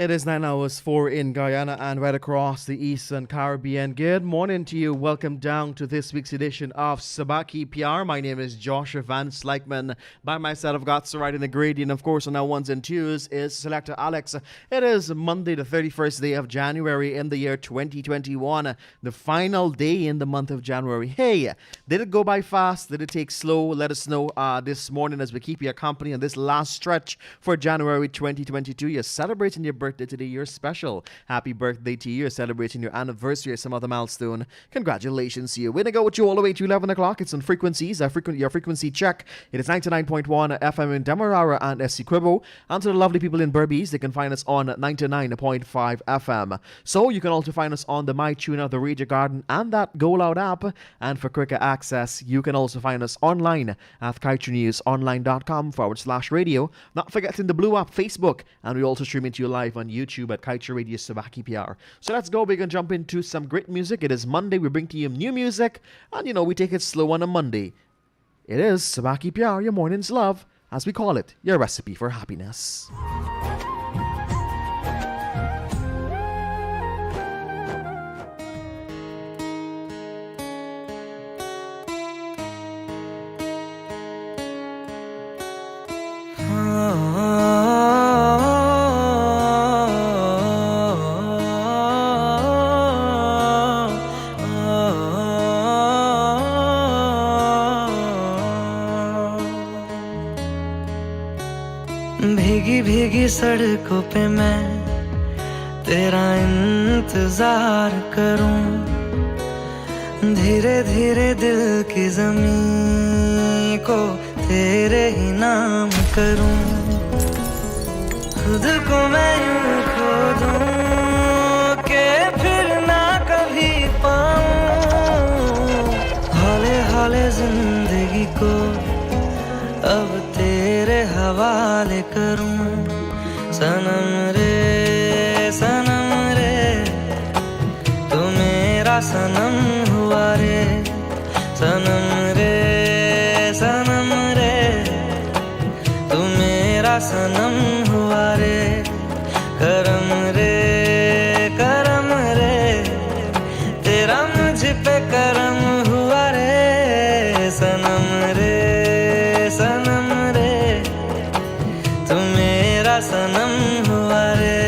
It is 9 hours 4 in Guyana and right across the Eastern Caribbean. Good morning to you. Welcome down to this week's edition of Subah, Pyar. My name is Joshua Van Slykeman. By my side, I've got Surida in the gradient. Of course, on our ones and twos is Sel.Alex. It is Monday, the 31st day of January in the year 2021. The final day in the month of January. Hey, did it go by fast? Did it take slow? Let us know this morning as we keep you company on this last stretch for January 2022. You're celebrating your birthday today. You're special. Happy birthday to you. You're celebrating your anniversary or some other milestone. Congratulations to you. We're going to go with you all the way to 11 o'clock. It's on frequencies. Your frequency check. It is 99.1 FM in Demerara and Essequibo. And to the lovely people in Berbice, they can find us on 99.5 FM. So you can also find us on the MyTuner, the Radio Garden, and that Go Loud app. And for quicker access, you can also find us online at KaieteurNewsOnline.com/radio. Not forgetting the Blue app, Facebook, and we also stream into you live on YouTube at Kaieteur Radio Subah Pyar. So let's go. We're going to jump into some great music. It is Monday. We bring to you new music. And we take it slow on a Monday. It is Subah Pyar, your morning's love, as we call it, your recipe for happiness. भीगी भीगी सड़कों पे मैं तेरा इंतजार करूं, धीरे धीरे दिल की ज़मीं को तेरे ही नाम करूं, खुद को मैं यूं खो दूं कि फिर ना कभी पाऊं, हौले हौले जिंदगी को अब तेरे हवाले करूं, सनम रे तू मेरा सनम हुआ रे, सनम रे तू मेरा सनम हुआ रे, करम रे तेरा मुझ पे करम हुआ रे, सनम रे सनम हुआ रे।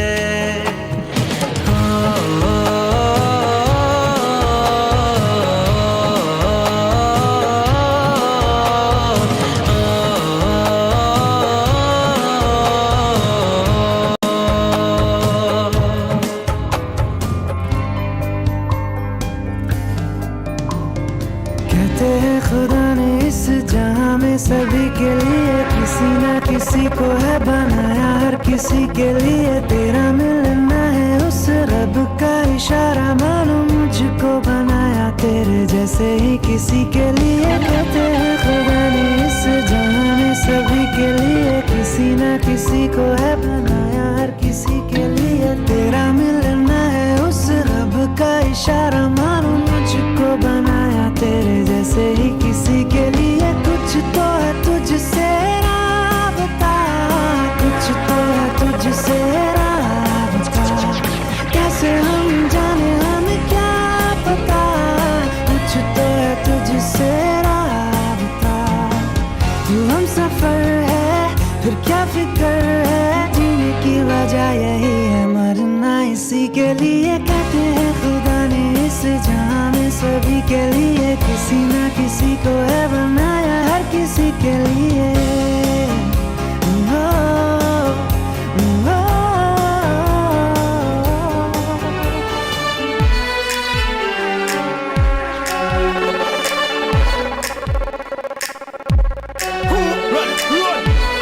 कहते हैं खुदा ने इस जहां में सभी के लिए किसी न किसी को है बनाया, हर किसी के लिए तेरा मिलना है उस रब का इशारा, मालूम मुझको बनाया तेरे जैसे ही किसी के लिए। कहते हैं खुदा ने इस जहां में सभी के लिए किसी न किसी को है बनाया, हर किसी के लिए तेरा मिलना है उस रब का इशारा, मालूम मुझको बनाया तेरे जैसे ही किसी के लिए। कुछ तो है तुझसे राबता, कुछ तो है तुझसे राबता, कैसे हम जाने हमें क्या पता, कुछ तो है तुझसे राबता, तू हम सफर है फिर क्या फिक्र है, जीने की वजह यही है मरना इसी के लिए। कहते हैं खुदा ने इस जहां में सभी के लिए किसी न किसी को है बनाया, हर किसी के लिए।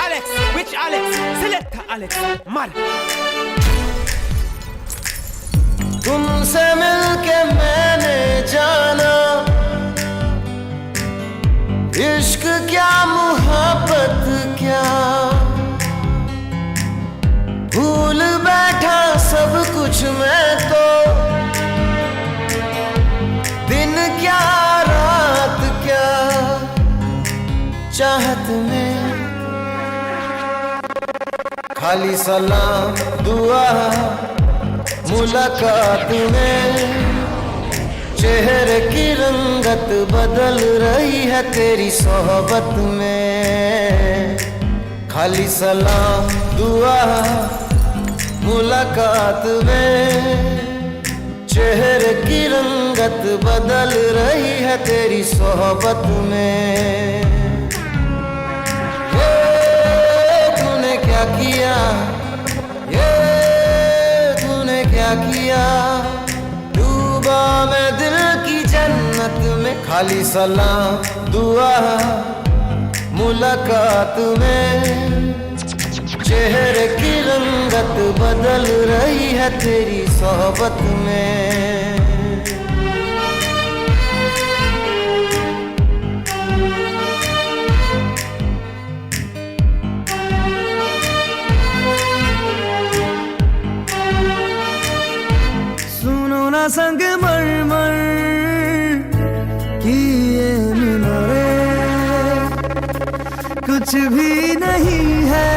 Alex, which Alex? Sel.Alex, mar. तुमसे मिलके मैंने जाना इश्क क्या मोहब्बत क्या, भूल बैठा सब कुछ मैं तो, दिन क्या रात क्या, चाहत में खाली सलाम दुआ मुलाकात में चेहरे की रंगत बदल रही है तेरी सोहबत में खाली सलाम दुआ मुलाकात में चेहरे की रंगत बदल रही है तेरी सोहबत में ये तूने क्या किया ये तूने क्या किया डूबा मैं दिल की जन्नत में खाली सलाम दुआ मुलाकात में चेहरे की रंगत बदल रही है तेरी सोहबत में सुनो ना संग मरमर की ये मीनारे कुछ भी नहीं है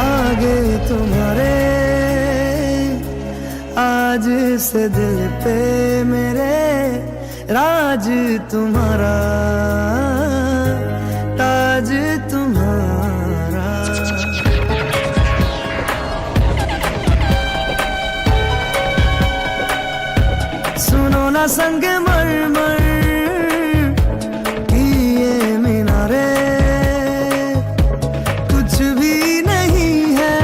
आगे तुम्हारे आज से दिल पे मेरे राज तुम्हारा ताज तुम्हारा सुनो ना संग मरमर की ये मीनारे कुछ भी नहीं है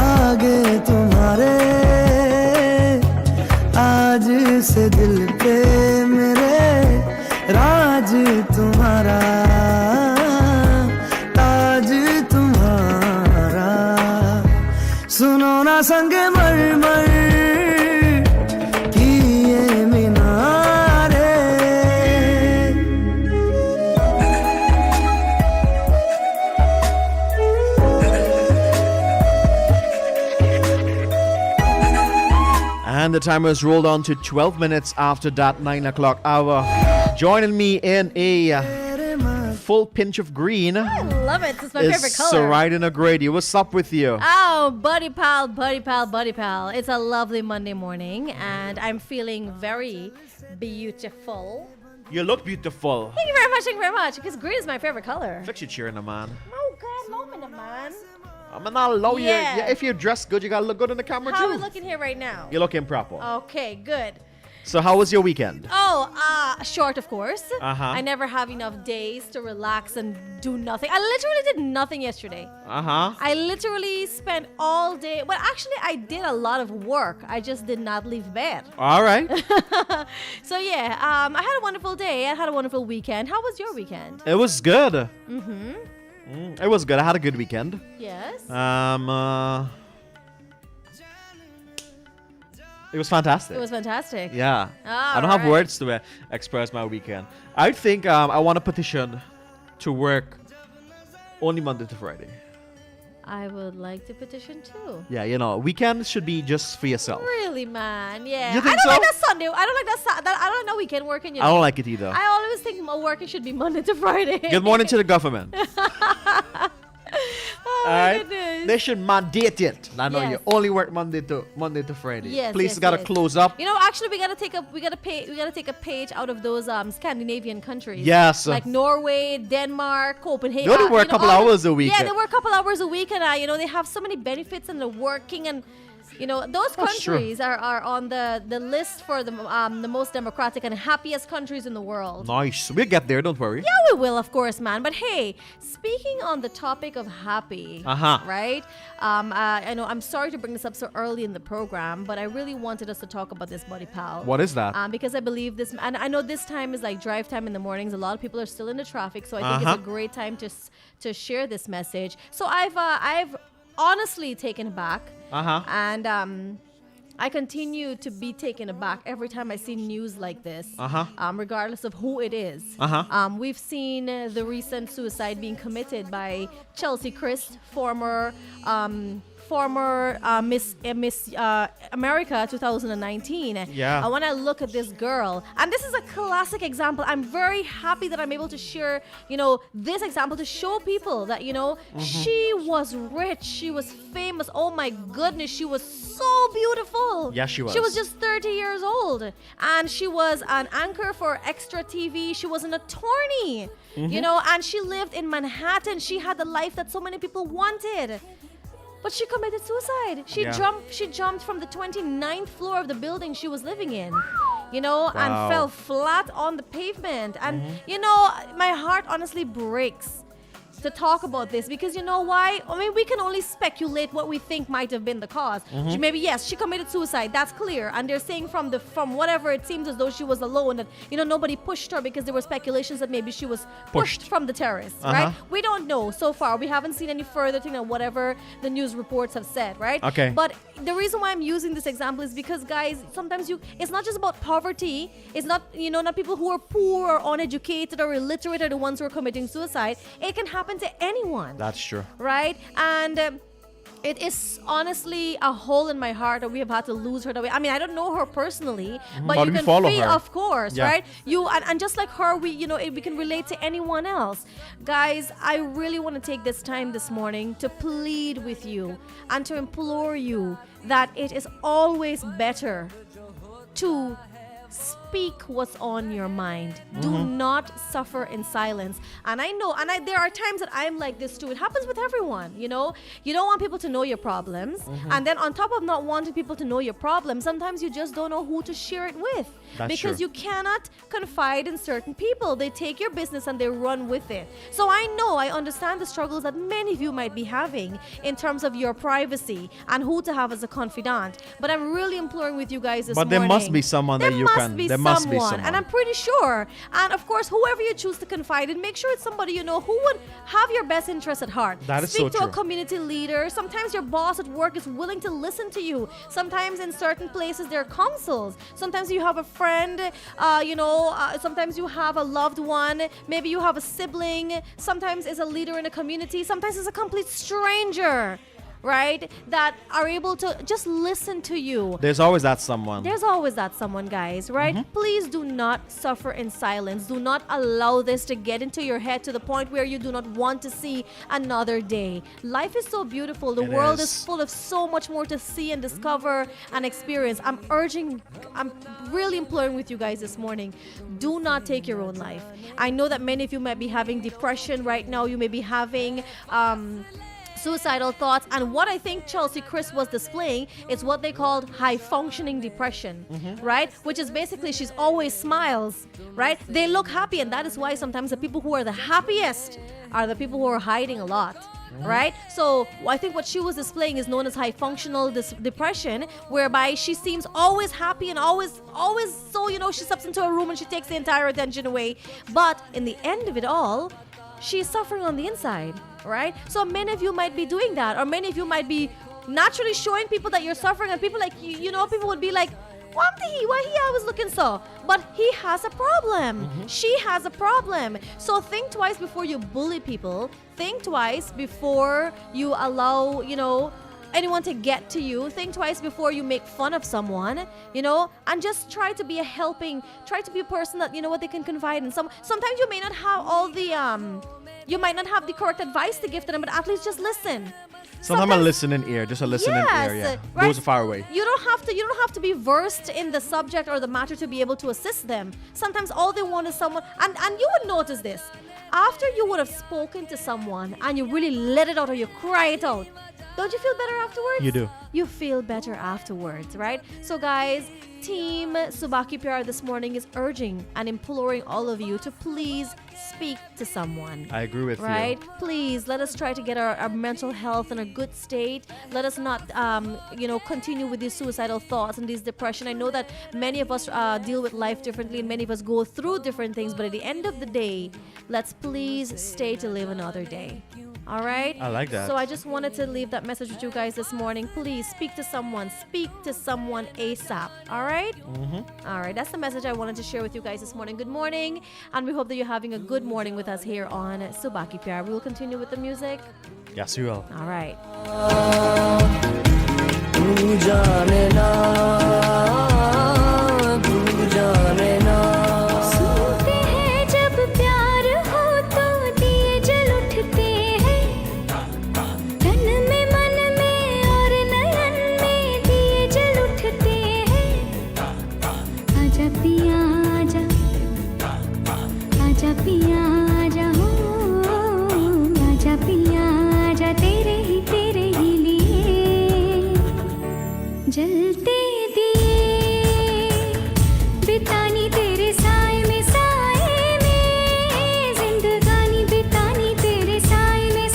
आगे तुम्हारे आज से दिल पे मेरे राज तुम्हारा ताज तुम्हारा सुनो ना संग मरमर की ये मीनारे And the timer has rolled on to 12 minutes after that 9 o'clock hour. Joining me in a full pinch of green I love it. It's my is favorite color. Surida Grady. What's up with you? Oh, buddy pal, buddy pal, buddy pal. It's a lovely Monday morning, and I'm feeling very beautiful. You look beautiful. Thank you very much, thank you very much. Because green is my favorite color. Fix your cheering, man. Oh, God, moment, man. I'm not allow you. Yeah. Yeah, if you dress good, you gotta look good in the camera How are too. we looking here right now? You're looking proper. Okay, good. So how was your weekend? Oh, short, of course. Uh-huh. I never have enough days to relax and do nothing. I literally did nothing yesterday. Uh-huh. I literally spent all day. Well, actually, I did a lot of work. I just did not leave bed. All right. So yeah, I had a wonderful day. I had a wonderful weekend. How was your weekend? It was good. It was good. I had a good weekend. Yes. It was fantastic. It was fantastic. Yeah. I don't have Alright. words to express my weekend. I think I want to petition to work only Monday to Friday. I would like to petition too. Yeah, you know, weekends should be just for yourself. Really, man? Yeah. You think I don't so? like that Sunday. I don't like that. I don't like that weekend working. You I know. don't like it either. I always think my working should be Monday to Friday. Good morning to the government. Oh All my right, goodness. they should mandate it. I know Yes. you only work Monday to Friday. Yes, Places yes, gotta yes. close up. You know, actually, we gotta take a page out of those Scandinavian countries. Yes. Like Norway, Denmark, Copenhagen. They only work a couple all the- hours a week. Yeah, they work a couple hours a week, and you know, they have so many benefits, and they're working, and you know, those That's true. countries are on the list for the most democratic and happiest countries in the world. Nice. We'll get there. Don't worry. Yeah, we will, of course, man. But hey, speaking on the topic of happy, Uh-huh. right? I know I'm sorry to bring this up so early in the program, but I really wanted us to talk about this, buddy pal. What is that? Because I believe this, and I know this time is like drive time in the mornings. A lot of people are still in the traffic, so I think it's a great time to share this message. So I've honestly taken aback, and I continue to be taken aback every time I see news like this, regardless of who it is. We've seen the recent suicide being committed by Chelsea Christ, former former Miss America 2019. Yeah. When I look at this girl, and this is a classic example, I'm very happy that I'm able to share, this example to show people that, she was rich, she was famous. Oh my goodness, she was so beautiful. Yeah, she was. She was just 30 years old, and she was an anchor for Extra TV. She was an attorney, and she lived in Manhattan. She had the life that so many people wanted. But she committed suicide. She jumped from the 29th floor of the building she was living in, and fell flat on the pavement. And, my heart honestly breaks to talk about this, because you know why? I mean, we can only speculate what we think might have been the cause. She committed suicide. That's clear. And they're saying from whatever, it seems as though she was alone, that nobody pushed her, because there were speculations that maybe she was pushed from the terrace, right? We don't know so far. We haven't seen any further thing than whatever the news reports have said, right? Okay. But the reason why I'm using this example is because, guys, sometimes it's not just about poverty. It's not, not people who are poor or uneducated or illiterate are the ones who are committing suicide. It can happen to anyone. That's true. Right? And it is honestly a hole in my heart that we have had to lose her that way. I mean, I don't know her personally, but you we can follow feel, her. of course, Yeah. right? And just like her, we can relate to anyone else. Guys, I really want to take this time this morning to plead with you and to implore you that it is always better to speak what's on your mind. Do not suffer in silence. And I know, there are times that I'm like this too. It happens with everyone, you don't want people to know your problems. And then on top of not wanting people to know your problems, sometimes you just don't know who to share it with. That's because true. you cannot confide in certain people. They take your business and they run with it. So I understand the struggles that many of you might be having in terms of your privacy and who to have as a confidant. But I'm really imploring with you guys this But morning. there must be someone that you can. There must be someone. And I'm pretty sure. And of course, whoever you choose to confide in, make sure it's somebody who would have your best interests at heart. That is Speak so to a true. community leader. Sometimes your boss at work is willing to listen to you. Sometimes in certain places there are counsels. Sometimes you have a friend, sometimes you have a loved one. Maybe you have a sibling. Sometimes it's a leader in a community. Sometimes it's a complete stranger, right? That are able to just listen to you. There's always that someone. There's always that someone, guys, right? Please do not suffer in silence. Do not allow this to get into your head to the point where you do not want to see another day. Life is so beautiful. The It world is. is full of so much more to see and discover and experience. I'm really imploring with you guys this morning, do not take your own life. I know that many of you might be having depression right now. You may be having suicidal thoughts, and what I think Chelsea Chris was displaying is what they called high functioning depression, right? Which is basically she's always smiles, right? They look happy, and that is why sometimes the people who are the happiest are the people who are hiding a lot. Right? So I think what she was displaying is known as high functional depression, whereby she seems always happy and always so, she steps into a room and she takes the entire attention away. But in the end of it all, she's suffering on the inside, right? So many of you might be doing that, or many of you might be naturally showing people that you're suffering, and people like, people would be like, why he always looking so? But he has a problem. She has a problem. So think twice before you bully people. Think twice before you allow, anyone to get to you. Think twice before you make fun of someone, and just try to be try to be a person that, they can confide in. Sometimes you may not have all the, you might not have the correct advice to give to them, but at least just listen. Sometimes a listening ear, just a listening ear, yeah. Right? Goes far away. You don't have to be versed in the subject or the matter to be able to assist them. Sometimes all they want is someone, and you would notice this. After you would have spoken to someone and you really let it out or you cry it out, don't you feel better afterwards? You do. You feel better afterwards, right? So guys, Team Subah Pyar this morning is urging and imploring all of you to please speak to someone. I agree with Right? you. Please, let us try to get our mental health in a good state. Let us not, continue with these suicidal thoughts and these depression. I know that many of us deal with life differently and many of us go through different things, but at the end of the day, let's please stay to live another day. All right? I like that. So I just wanted to leave that message with you guys this morning. Please speak to someone. Speak to someone ASAP. All right? All right. That's the message I wanted to share with you guys this morning. Good morning. And we hope that you're having a good morning with us here on Subah Pyar. We will continue with the music. Yes, we will. All right. सुनते हैं जब प्यार हो तो दिए जल उठते हैं तन में मन में और नयन में दिए जल उठते हैं आजा पिया आजा आजा पिया आजा हो आजा पिया आजा तेरे ही लिए जलते दिए बितानी तेरे साए में जिंदगानी बितानी तेरे साए में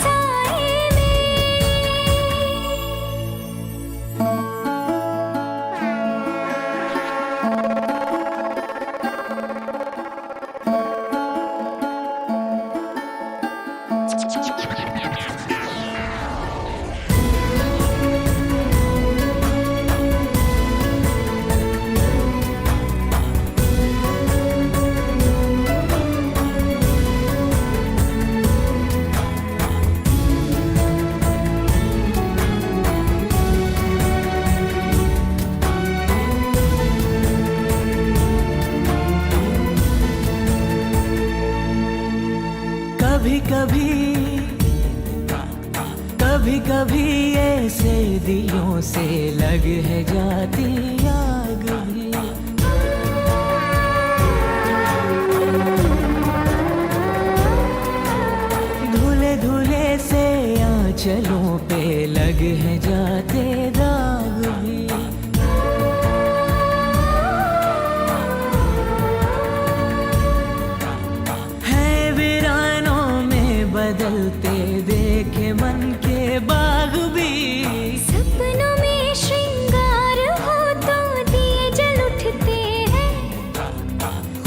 कभी कभी ऐसे दिलों से लग है जाती आग भी धुले धुले से आंचलों पे लग है जाते दाग भी बदलते देखे मन के बाग भी सपनों में श्रृंगार हो तो दिए जल उठते हैं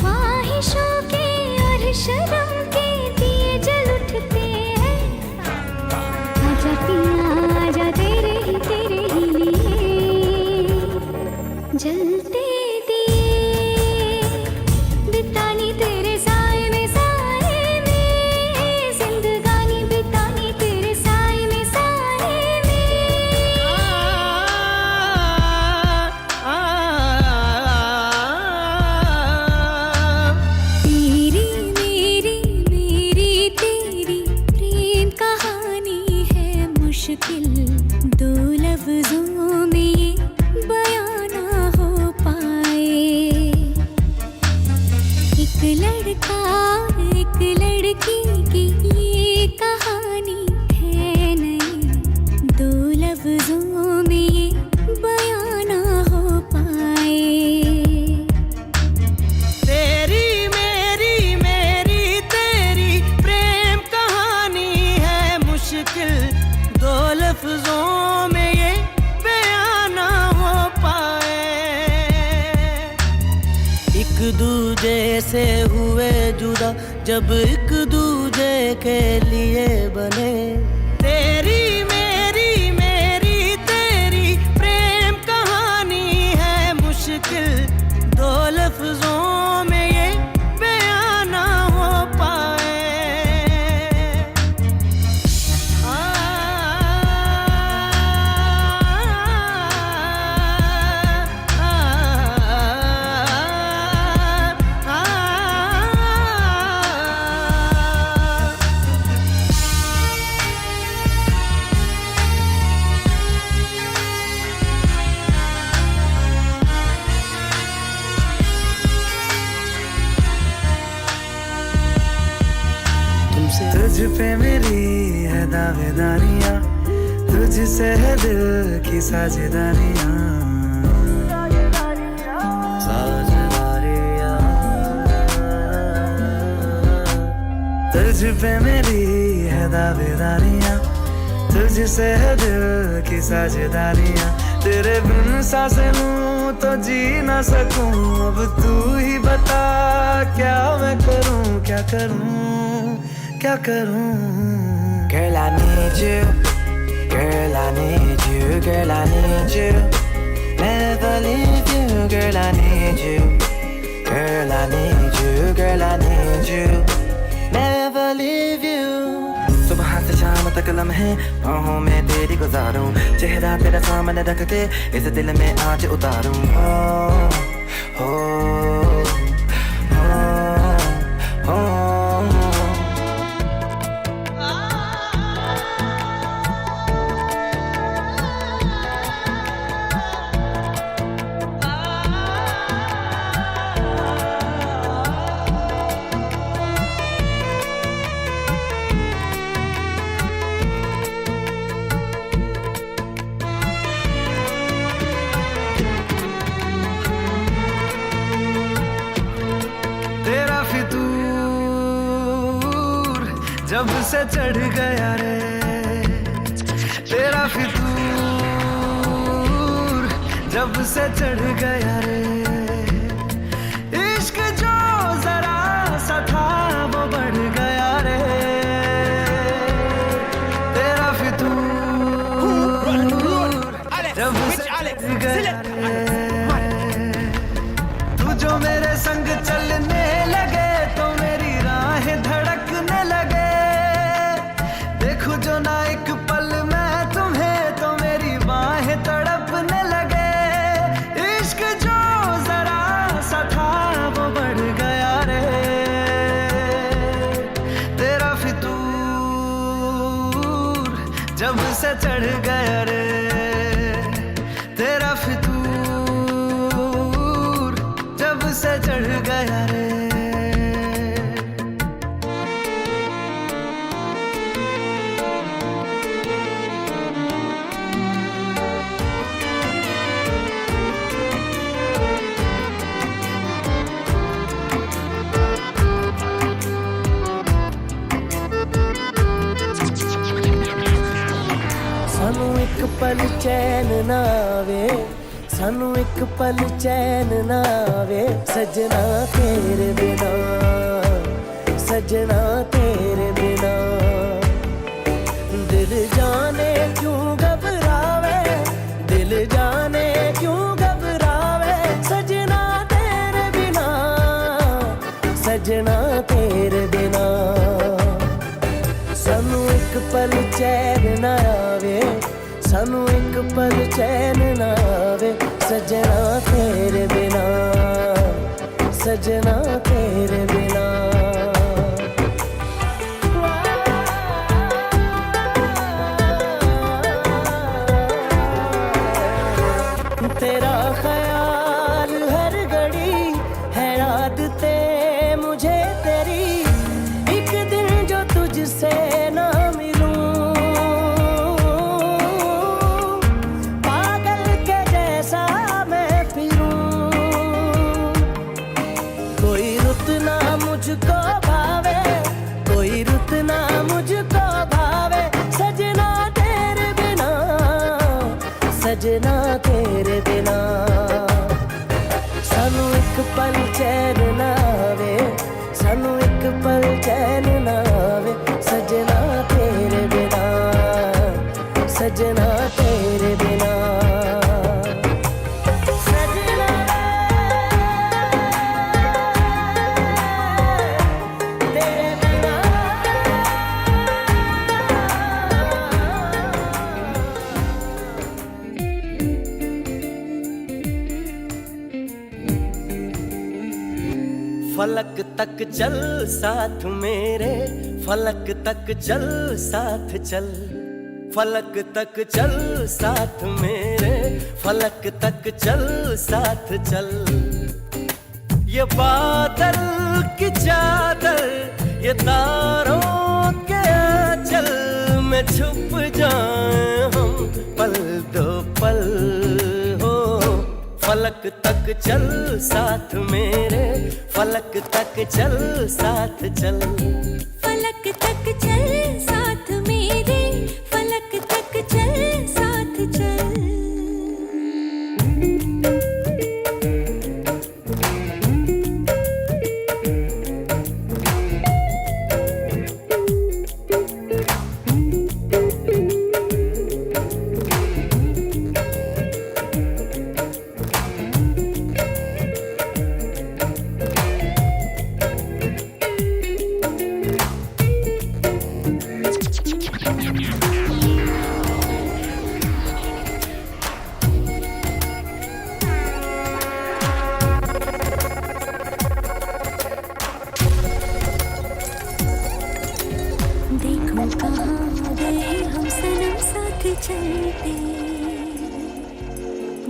ख्वाहिशों के और शर्म के दिए जल उठते हैं आजा पिया आजा तेरे ही लिए जलते दिए बितानी तेरे साए में दो लफ्जों में ये बयां ना हो पाए एक लड़का एक लड़की की ये कहानी है नहीं दो लफ्जों में ये बयां ना हो पाए तेरी मेरी तेरी प्रेम कहानी है मुश्किल दो लफ्जों में ये बयां ना हो पाए एक दूजे से हुए जुदा जब एक दूजे के लिए बने तेरी मेरी तेरी प्रेम कहानी है मुश्किल दो लफ्जों में ये बयां ना हो पाए तुझ पे मेरी है दावेदारियां तुझसे है दिल की साझेदारियां तुझ पे मेरी है दावेदारियां तुझसे है दिल की साझेदारियां तेरे बिन सांसें लूं तो जी ना सकूं अब तू ही बता क्या मैं करूं क्या करूं Girl, I need you. Girl, I need you. Girl, I need you. Never leave you. Girl, I need you. Girl, I need you. Girl, I need you. Never leave you. सुबह से शाम तक लम्हे बाहों में तेरी गुजारूं, चेहरा तेरा सामने रख के इस दिल में आज उतारूं। हो जब से चढ़ गया रे तेरा फितूर, जब से चढ़ गया रे इश्क जो जरा सा था वो बढ़ गया रे तेरा फितूर, जब से चढ़ गया रे तू जो मेरे संग चलने लगे तो मेरी राहें धड़कने लगे, देखो जो ना एक पल मैं तुम्हें तो मेरी बाहें तड़पने लगे, इश्क जो जरा सा था वो बढ़ गया रे तेरा फितूर, जब से चढ़ गया रे तेरा फितूर, जब से चढ़ गया रे। सानू एक पल चैन ना आवे, सानू एक पल चैन ना आवे, सजना तेरे बिना, सजना तेरे बिना। दिल जाने क्यों घबरावे, दिल जाने क्यों घबरावे, सजना तेरे बिना, सजना तेरे बिना। सानू एक पल चैन ना आवे, सानू एक पल चैन ना आवे, सजना तेरे बिना, सजना तेरे बिना। तेरा ख्याल हर घड़ी है आदते मुझे तेरी, एक दिन जो तुझसे ना मिलूं पागल के जैसा मैं फिरूं, कोई रुत ना मुझको भावे, कोई रुत ना मुझको भावे, सजना तेरे बिना, सजना तेरे बिना। सानू एक पल चैन ना आवे, सानू एक पल चैन ना आवे, सजना तेरे बिना, सजना तेरे बिना। सजना तेरे बिना। फलक तक चल साथ मेरे, फलक तक चल साथ चल, फलक तक चल साथ मेरे, फलक तक चल साथ चल। ये बादल की चादर, ये तारों के आंचल में छुप जाए हम पल दो पल हो, फलक तक चल साथ मेरे, फलक तक चल साथ चल, फलक तक चल साथ मेरे, फलक तक चल साथ चल। चलते,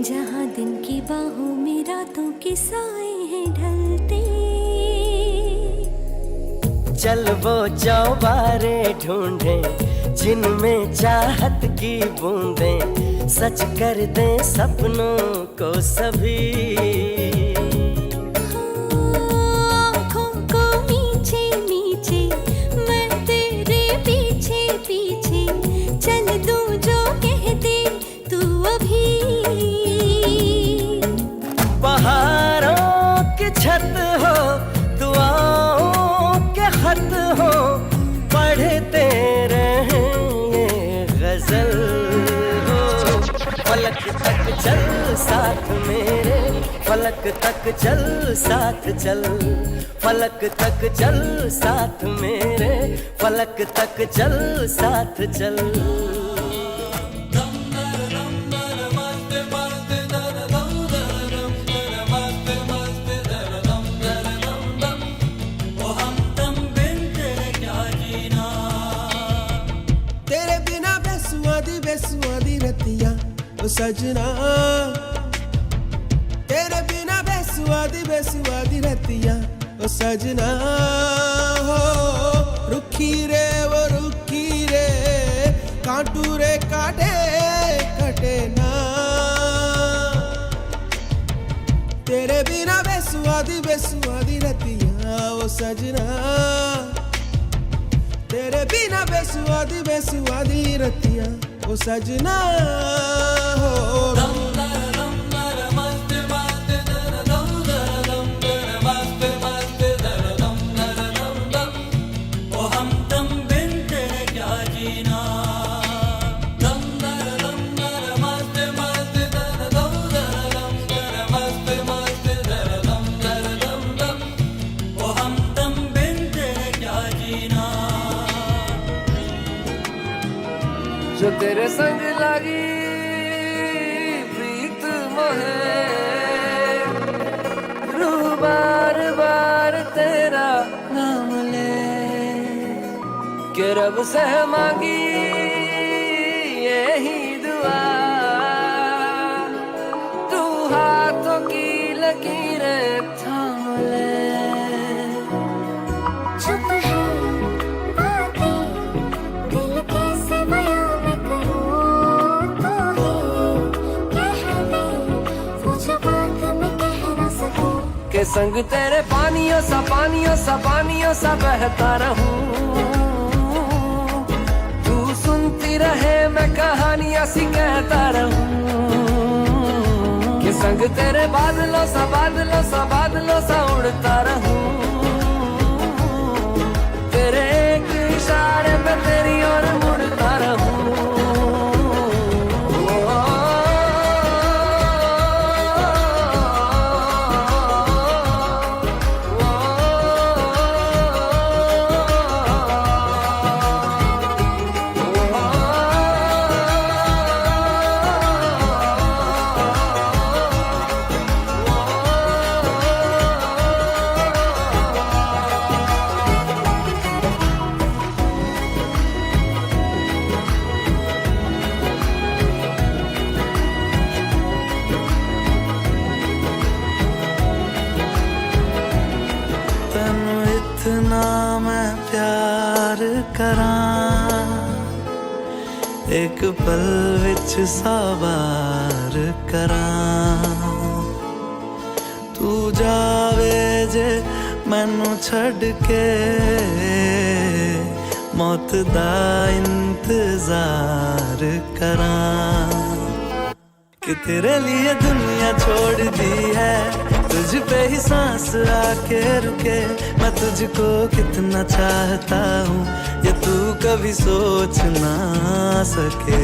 जहाँ दिन की बाहों में रातों के साए हैं ढलते। चल वो चौबारे ढूंढे जिनमें चाहत की बूंदें सच कर दें सपनों को सभी। आँखों को नीचे नीचे मैं तेरे पीछे पीछे चल दूं जो कह दे तू अभी। पहाड़ों की छत हो दुआओं के खत हो पढ़ते रहेंगे गजल हो। फलक तक चल साथ मेरे, फलक तक चल साथ चल, फलक तक चल साथ मेरे, फलक तक चल साथ चल। बेसुआदी रतिया ओ सजना, तेरे बिना बेसुआदी रतिया ओ सजना हो। रुखी रे वो रुखी रे कांटू रे काटे कटे ना, तेरे बिना बेसुआदी रतिया ओ सजना, तेरे बिना बेसुआदी रतिया ओ सजना हो। जो तेरे संग लगी प्रीत मोहे, रूह बार बार तेरा नाम ले, के रब से मांगी यही दुआ, तू हाथों की लकीरें थाम ले। चुप है बातें दिल कैसे बयां मैं करूं, तू ही कह दे वो जो बात मैं कह ना सकूं। के संग तेरे पानियों सा बहता रहूं, तू सुनती रहे मैं कहानियां सी कहता रहूं। के संग तेरे बादलों सा उड़ता रहूं, तेरे एक इशारे पे तेरी ओर मुड़ता रहूं। इतना मैं प्यार करां, एक पल विच साबार करां। तू जावे जे मैनू छड़ के, मौत दा इंतजार करां। कि तेरे लिए दुनिया छोड़ दी है, तुझ पे ही सांस आके रुके। मैं तुझको कितना चाहता हूँ ये तू कभी सोच ना सके।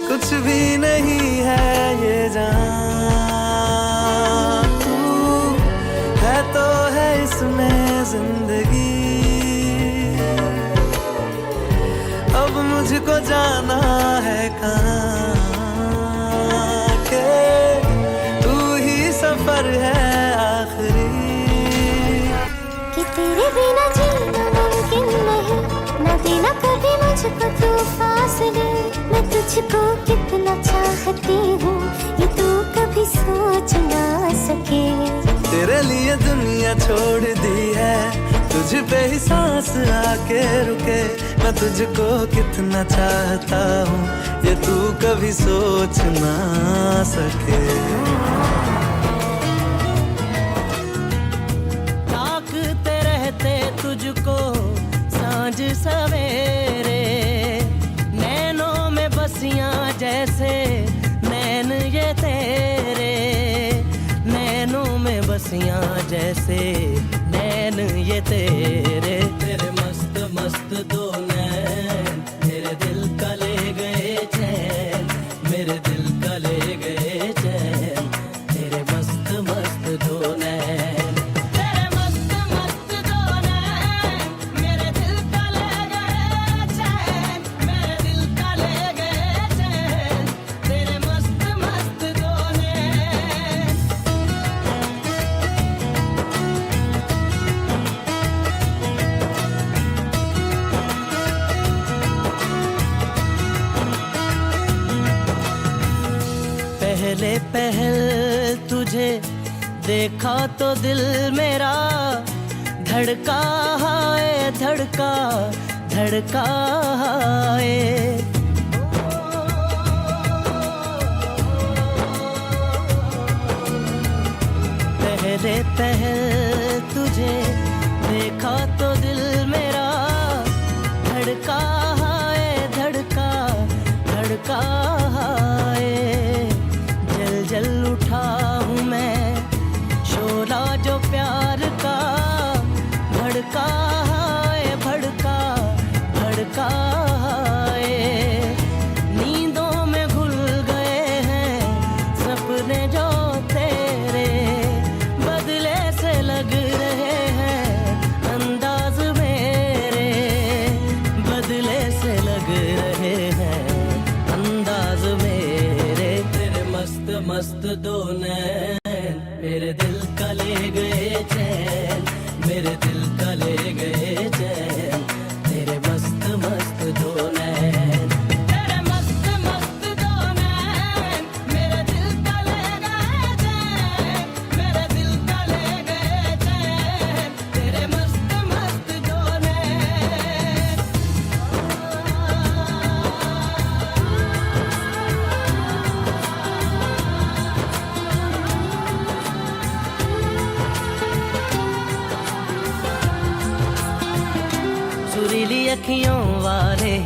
कुछ भी नहीं है ये जान, तू है तो है इसमें जाना है कहाँ के तू ही सफर है आखिरी कि तेरे बिना जीना मुमकिन नहीं न देना कभी मुझको तू फासले मैं तुझको कितना चाहती हूँ ये तू कभी सोच ना सके तेरे लिए दुनिया छोड़ दी है तुझ पे ही सांस आके रुके मैं तुझको कितना चाहता हूँ ये तू कभी सोच ना सके ताकते रहते तुझको सांझ सवेरे नैनों में बसियां जैसे नैन ये तेरे नैनों में बसियां जैसे नैन ये तेरे तेरे मस्त मस्त दो नैन मेरे दिल का ले गए चैन मेरे दिल का ले गए चैन तेरे मस्त मस्त दो नैन तेरे मस्त मस्त दो नैन मेरे दिल का ले गए चैन मेरे दिल का ले गए चैन तेरे मस्त मस्त दो नैन पहले पहल तुझे देखा तो दिल मेरा धड़का है धड़का धड़का है पहले पहल तुझे देखा तो दिल मेरा धड़का है धड़का धड़का है जल जल उठा हूँ मैं शोला जो प्यार का भड़का है भड़का भड़का है नींदों में घुल गए हैं सपने जो तेरे बदले से लग रहे हैं अंदाज मेरे बदले से लग रहे हैं अंदाज मेरे तेरे मस्त मस्त दो नैन मेरे दिल का ले गए चैन मेरे दिल का ले गए चैन तेरे मस्त मस्त दो नैन तेरे मस्त मस्त दो नैन मेरे दिल का ले गए चैन मेरे दिल का ले गए चैन तेरे मस्त मस्त दो नैन सुरीली अखियों वाले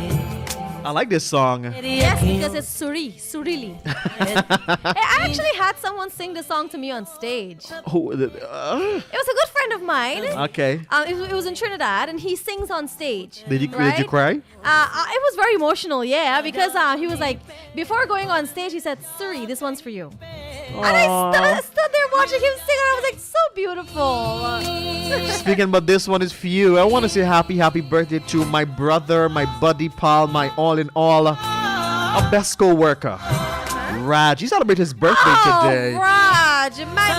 I like this song. Yes, because it's surili. I actually had someone sing the song to me on stage. Who, It was a good friend of mine. okay. It was in Trinidad, and he sings on stage. Did you right? cry? It was very emotional, yeah, because he was like, before going on stage, he said, Suri, this one's for you. And I stood there watching him sing, and I was like, so beautiful. Speaking about this one is for you. I want to say happy birthday to my brother, my buddy pal, my all in all, a best co-worker, Raj. He celebrated his birthday today. Raj, my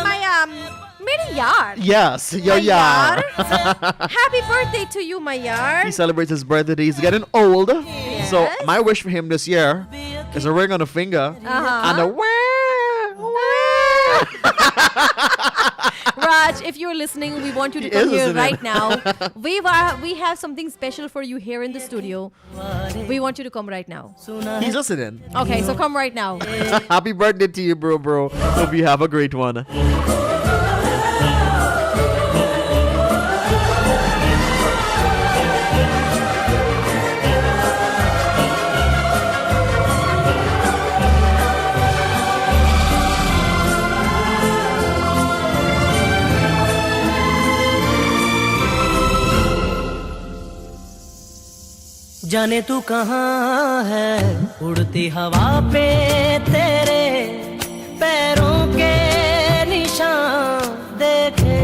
yard. Yes, your My yard. Happy birthday to you, my yard. He celebrates his birthday. He's getting old. So my wish for him this year is a ring on the finger and a Raj, if you're listening, we want you to come here right now. We have something special for you here in the studio. We want you to come right now. He's listening. Okay, so come right now. Happy birthday to you, bro. Hope you have a great one. जाने तू कहाँ है उड़ती हवा पे तेरे पैरों के निशान देखे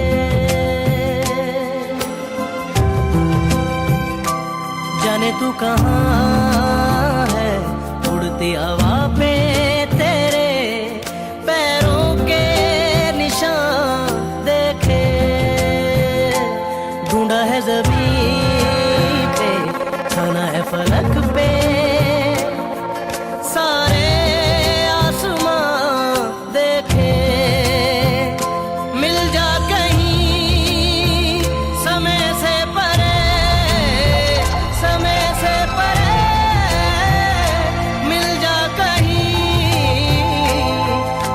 जाने तू कहाँ उड़ती हवा पे तेरे पैरों के निशान देखे ढूंढा है ज़मीन पे छाना है फलक पे सारे आसमां देखे मिल जा कहीं समय से परे मिल जा कहीं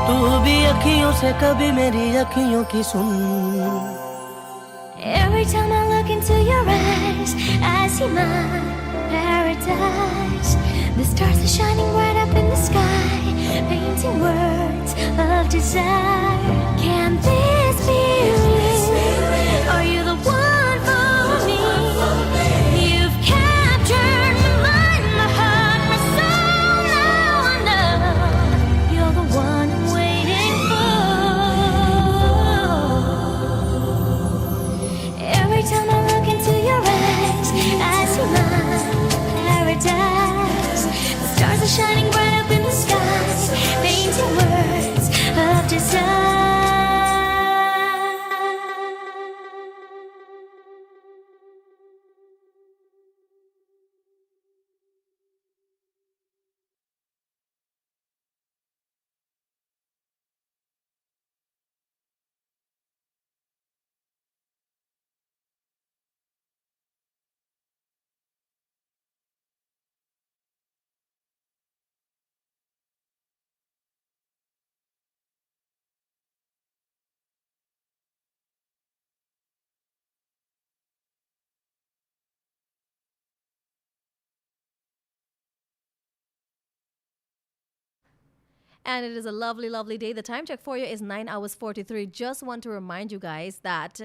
तू भी अखियों से कभी मेरी अखियों की सुन Every time I look into your eyes, I see my paradise. The stars are shining bright up in the sky, painting words of desire. Can this be real? Are you the one for me? You've captured my mind, my heart, my soul. Now I know you're the one I'm waiting for. Every time I look into your eyes, I see my paradise. The stars are shining bright up in the skies, painting words of desire. And it is a lovely, lovely day. The time check for you is 9 hours 43. Just want to remind you guys that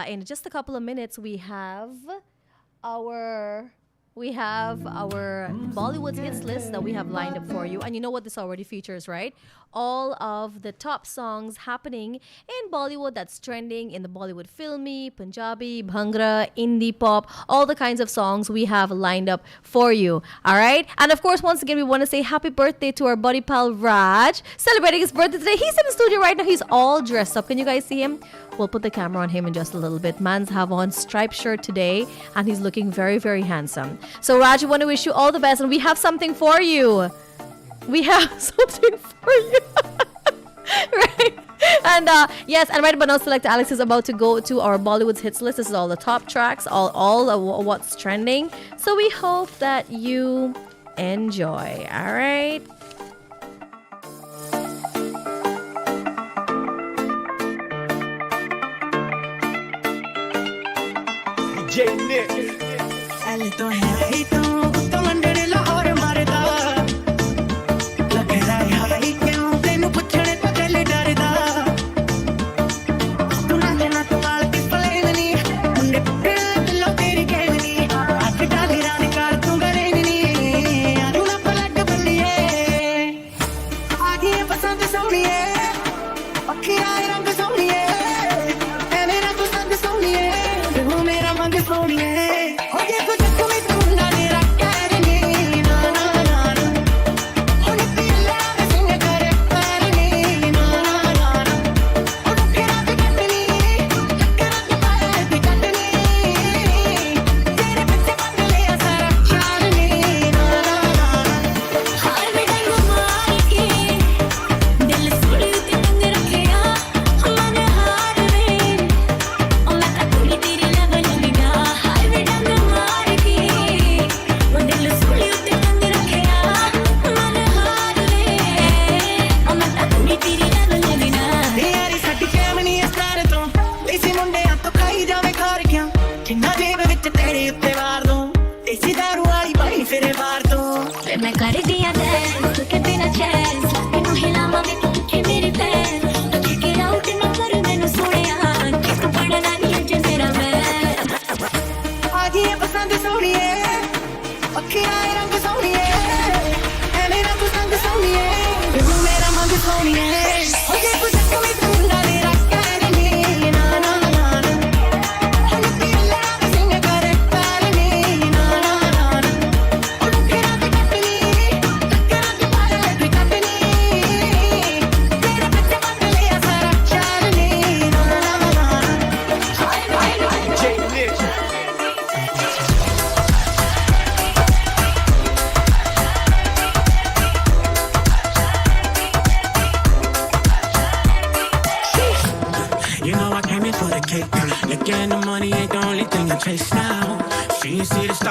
in just a couple of minutes, we have our Bollywood hits list that we have lined up for you. And you know what this already features, right? All of the top songs happening in Bollywood that's trending in the Bollywood filmy, Punjabi, Bhangra, indie pop, all the kinds of songs we have lined up for you. All right? And of course, once again, we want to say happy birthday to our buddy pal Raj, celebrating his birthday today. He's in the studio right now. He's all dressed up. Can you guys see him? We'll put the camera on him in just a little bit. Man's have on striped shirt today, and he's looking very, very handsome. So Raj, we want to wish you all the best, and we have something for you. We have something for you. Right? And yes, and right about now, Sel.Alex is about to go to our Bollywood's hits list. This is all the top tracks, all of what's trending. So we hope that you enjoy. All right? J Nick. El to hai hi to mandre lahore marda lag raha hai kyun tenu puchhne to dil darda tu na jana to wal ki plane ni munde dil teri game ni aaj dal rani kar tu gare ni aaju na palag banniye aagi pasand soniye akhiyan rang soniye tene na tu sang soniye tu mera mang soniye दिल सुन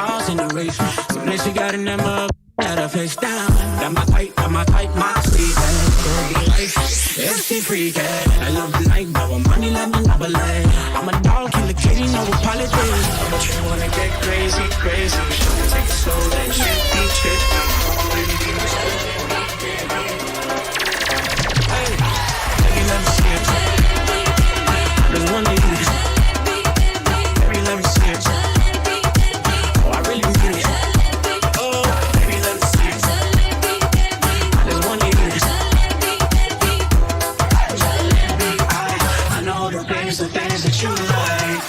lost in the race. Soon as she got in that mug, had her face down. Got my type, my sweet girl life. It's free cat. I love the night, but money like my love life. I'm a dog, killer kitty, no apologies. But you wanna get crazy, crazy. Take it slow, then shit, beat it. Hey, baby, let me see it. There's one lady. Baby, let me see it. Oh, I really mean it. Oh, baby, let me see it. There's one lady. I know the things that you like.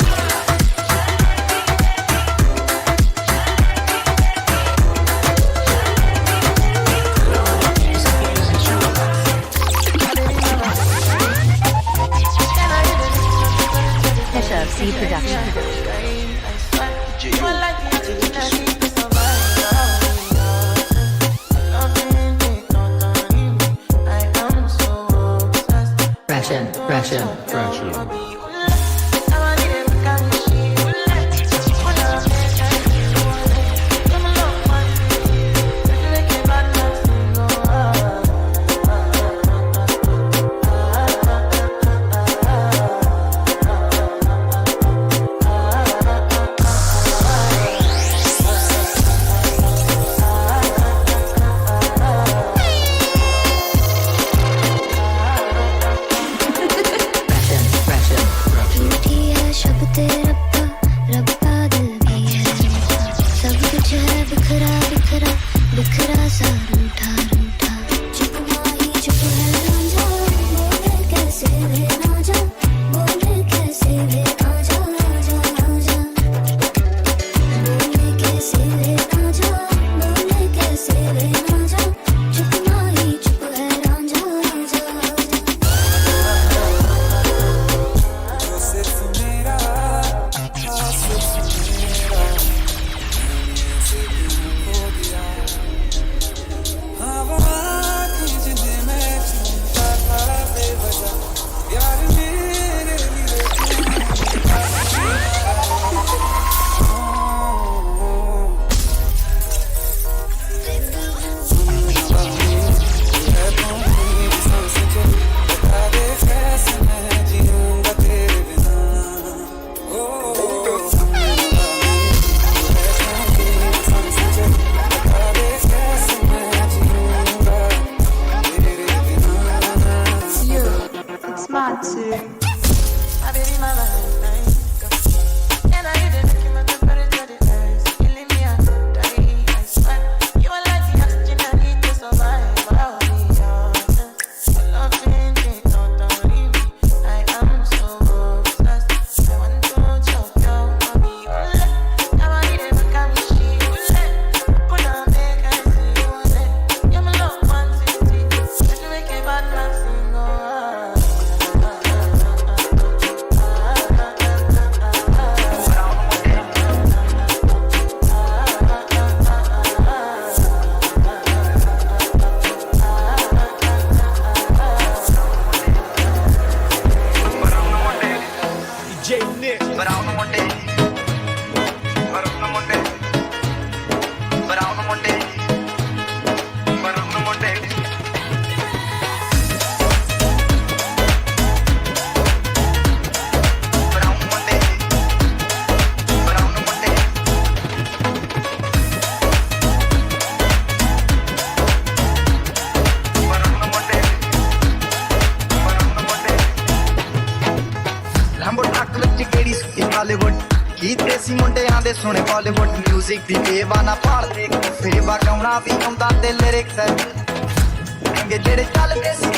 Production. Pressure. सुने Bollywood music दी बेवाना पाल देख फेवा गाउना भी आउंदा ते lyrics अंगे जेड़े चलदे सी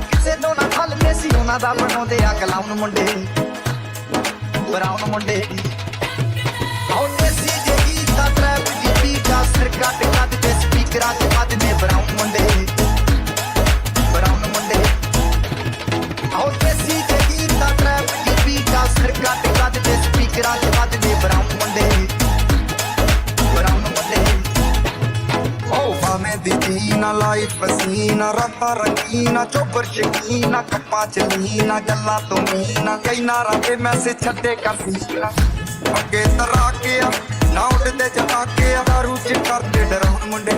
किसे तो ना खलदे सी उना दा बनाउंदे आ कलाउन मुंडे ब्राउन मुंडे आउंदे सी जे गीता ट्रैप दी बीटा सिर कट कट ते स्पीकरां ते बजदे ब्राउन मुंडे आउंदे सी जे गीता ट्रैप दी बीटा सिर कट कट ते स्पीकरां ते बजदे ब्राउन मुंडे दीना लाइट पसीना रता रंगीना चोपर शकीना कप्पा चलीना गल्ला तो मीना कई नारा के मैसेज छड्डे का सीना अगे तरा के ਨਾ ਉੱਡਦੇ ਜਗਾ ਕੇ ਆਰੂ ਚ ਕਰਦੇ ਡਰਾਉਣ ਮੁੰਡੇ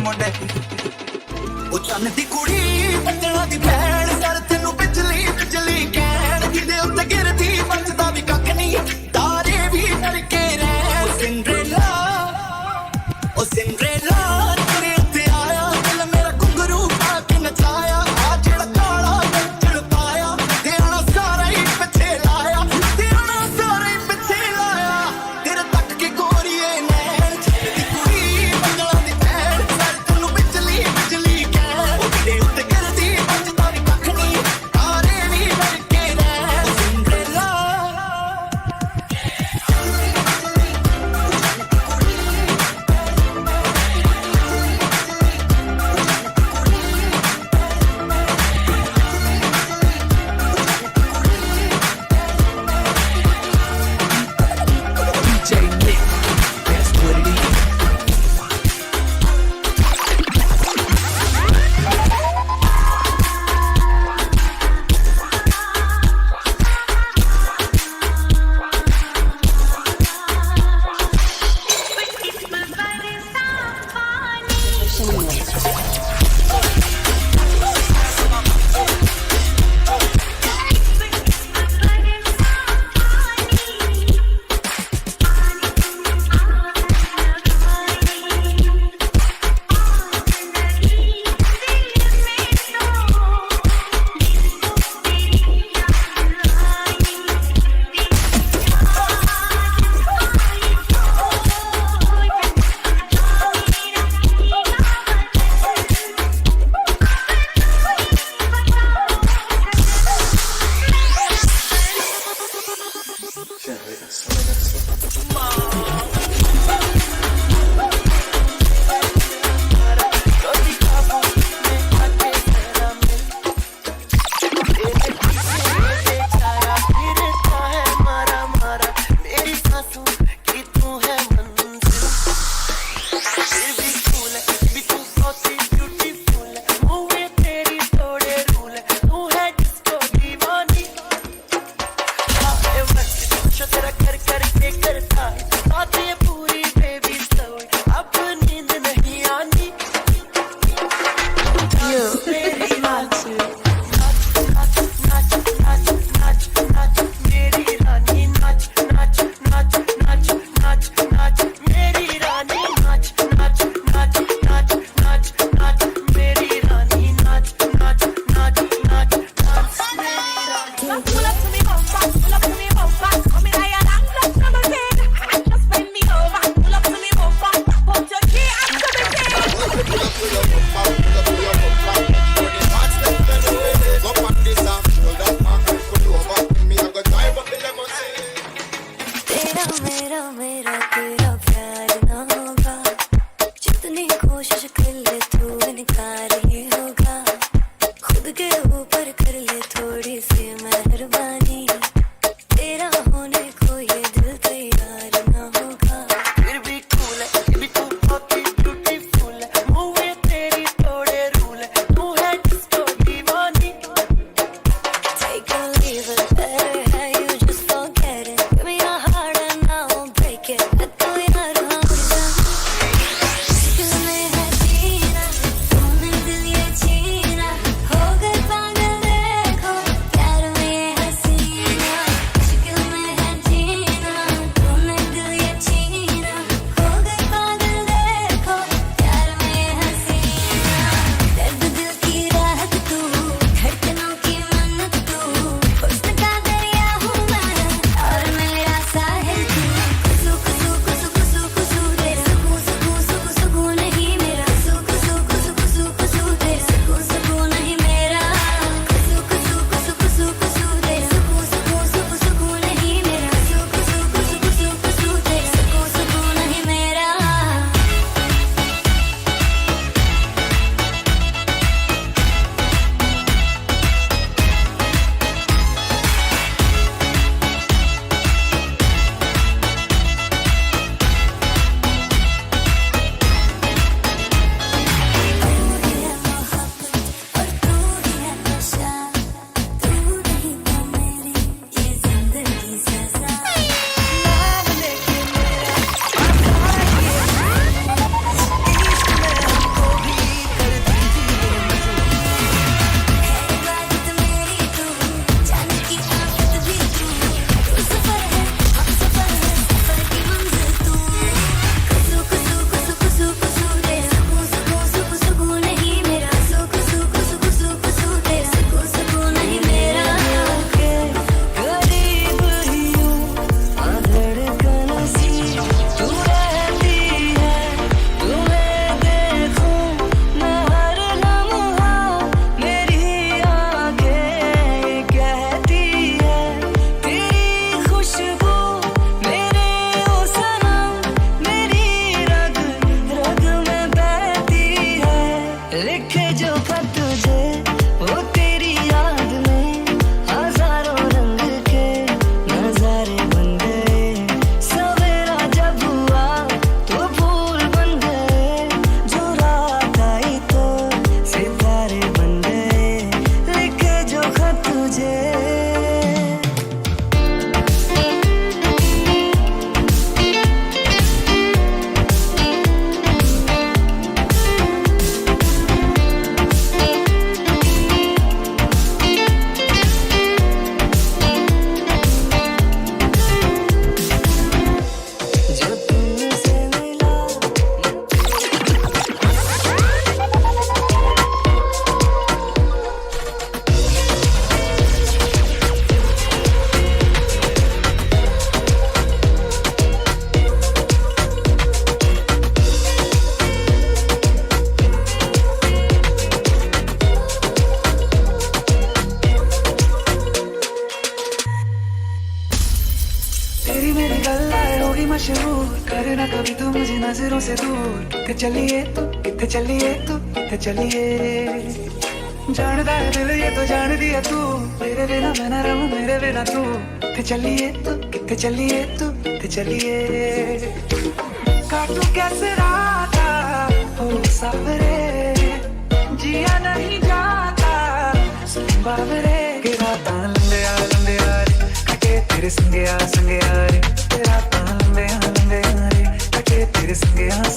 ਮੁੰਡੇ ਉਹ ਚੰਨ ਦੀ ਕੁੜੀ ਬੱਚਣਾ ਦੀ ਭੈਣ ਸਰ ਤੈਨੂੰ ਬਿਜਲੀ ਬਿਜਲੀ ਕਹਿਣ ਜਿਹਦੇ ਉੱਤੇ ਗਿਰਦੀ ਬਚਦਾ ਵੀ ਕੱਖ ਨਹੀਂ ਤਾਰੇ ਵੀ ਤੜਕੇ ਰਹਿ ਉਹ ਸਿੰਡਰੇਲਾ ਤੇਰੇ ਉੱਤੇ ਆਇਆ ਦਿਲ ਮੇਰਾ ਘੁੰਗਰੂ ਪਾ ਕੇ ਨਚਾਇਆ ਆ ਜਿਹੜਾ ਕਾਲਾ ਜੜ ਪਾਇਆ ਤੇਰਾ ਸਾਰਾ ਹੀ ਪਿੱਛੇ ਲਾਇਆ ਤੇਰੇ ਤੱਕ ਕੇ ਗੋਰੀਏ ਨੈਣ ਦੀ ਕੁੜੀ ਬੱਚਣਾ ਦੀ ਭੈਣ ਸਰ ਤੈਨੂੰ ਬਿਜਲੀ ਬਿਜਲੀ ਕਹਿਣ ਉਹਦੇ ਉੱਤੇ ਗਿਰਦੀ ਬਚਦਾ ਵੀ ਕੱਖ ਨਹੀਂ ਤਾਰੇ ਵੀ ਤੜਕੇ ਰਹਿ ਉਹ Cinderella DJ Nick, that's what it is. नजरों से दूर किथे चलिए तू किथे चलिए तू किथे चलिए जानदा है दिल ये तो जान दिया तू मेरे बिना मैं ना रहूं मेरे बिना तू किथे चलिए तू किथे चलिए तू किथे चलिए काटू कैसे राता हो सावरे जिया नहीं जाता सुन बावरे के राता लंबे आ रे कटे तेरे संगे आ रे तेरा लंबे आ रे कटे तेरे संगे आ रे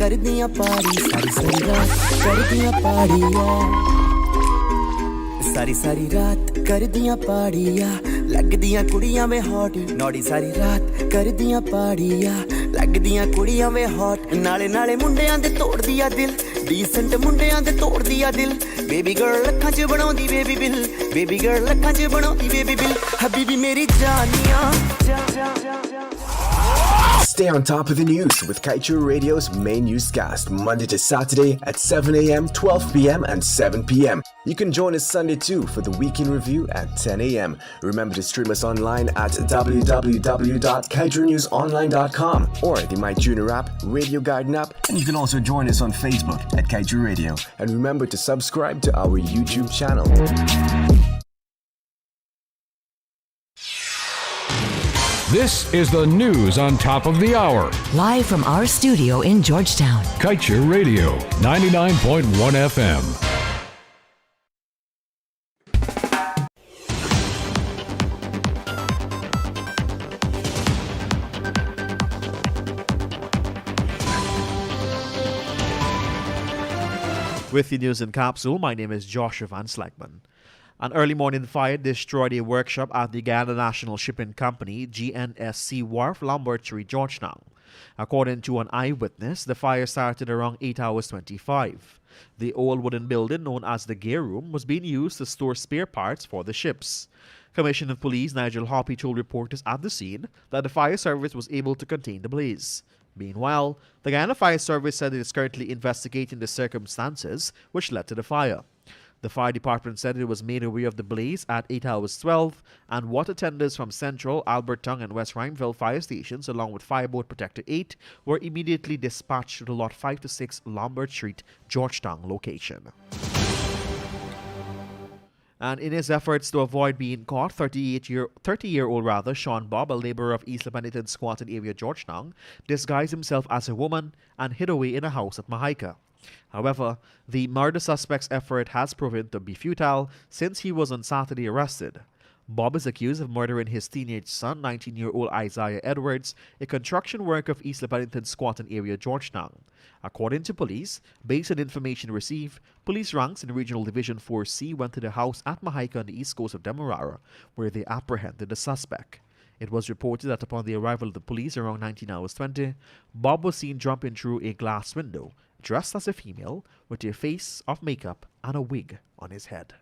करदियां पारी सारी सारी रात करदियां पाड़िया सारी सारी रात करदियां पाड़िया लगदियां कुड़ियां में हॉट नौड़ी सारी रात करदियां पाड़िया लगदियां कुड़ियां में हॉट नाले नाले मुंडियां दे तोड़ दिया दिल डीसेंट मुंडियां दे तोड़ दिया दिल बेबी गर्ल लखां च बनाउंदी बेबी गर्ल लखां च बनाउंदी बेबी बिल हबीबी मेरी जानिया Stay on top of the news with Kaieteur Radio's main newscast, Monday to Saturday at 7 a.m., 12 p.m. and 7 p.m. You can join us Sunday too for the weekend review at 10 a.m. Remember to stream us online at www.kaieteurnewsonline.com or the MyTuner app, Radio Garden app, and you can also join us on Facebook at Kaieteur Radio. And remember to subscribe to our YouTube channel. This is the news on top of the hour. Live from our studio in Georgetown. Kaieteur Radio, 99.1 FM. With the news in capsule, my name is Joshua Van Slackman. An early morning fire destroyed a workshop at the Guyana National Shipping Company, GNSC Wharf, Lombard Street, Georgetown. According to an eyewitness, the fire started around 8 hours 25. The old wooden building known as the gear room was being used to store spare parts for the ships. Commissioner of Police Nigel Hoppy told reporters at the scene that the fire service was able to contain the blaze. Meanwhile, the Guyana Fire Service said it is currently investigating the circumstances which led to the fire. The fire department said it was made aware of the blaze at 8 hours 12, and water tenders from Central, Albertung, and West Rhineville fire stations, along with Fireboat Protector 8, were immediately dispatched to the Lot 5 to 6 Lombard Street, Georgetown location. And in his efforts to avoid being caught, 30-year-old Sean Bob, a laborer of East Lebanon's squatted area Georgetown, disguised himself as a woman and hid away in a house at Mahika. However, the murder suspect's effort has proven to be futile since he was on Saturday arrested. Bob is accused of murdering his teenage son, 19-year-old Isaiah Edwards, a construction worker of East Lebanonton Squatten area, Georgetown. According to police, based on information received, police ranks in Regional Division 4C went to the house at Mahaika on the east coast of Demerara, where they apprehended the suspect. It was reported that upon the arrival of the police around 19:20, Bob was seen jumping through a glass window, dressed as a female, with a face of makeup and a wig on his head.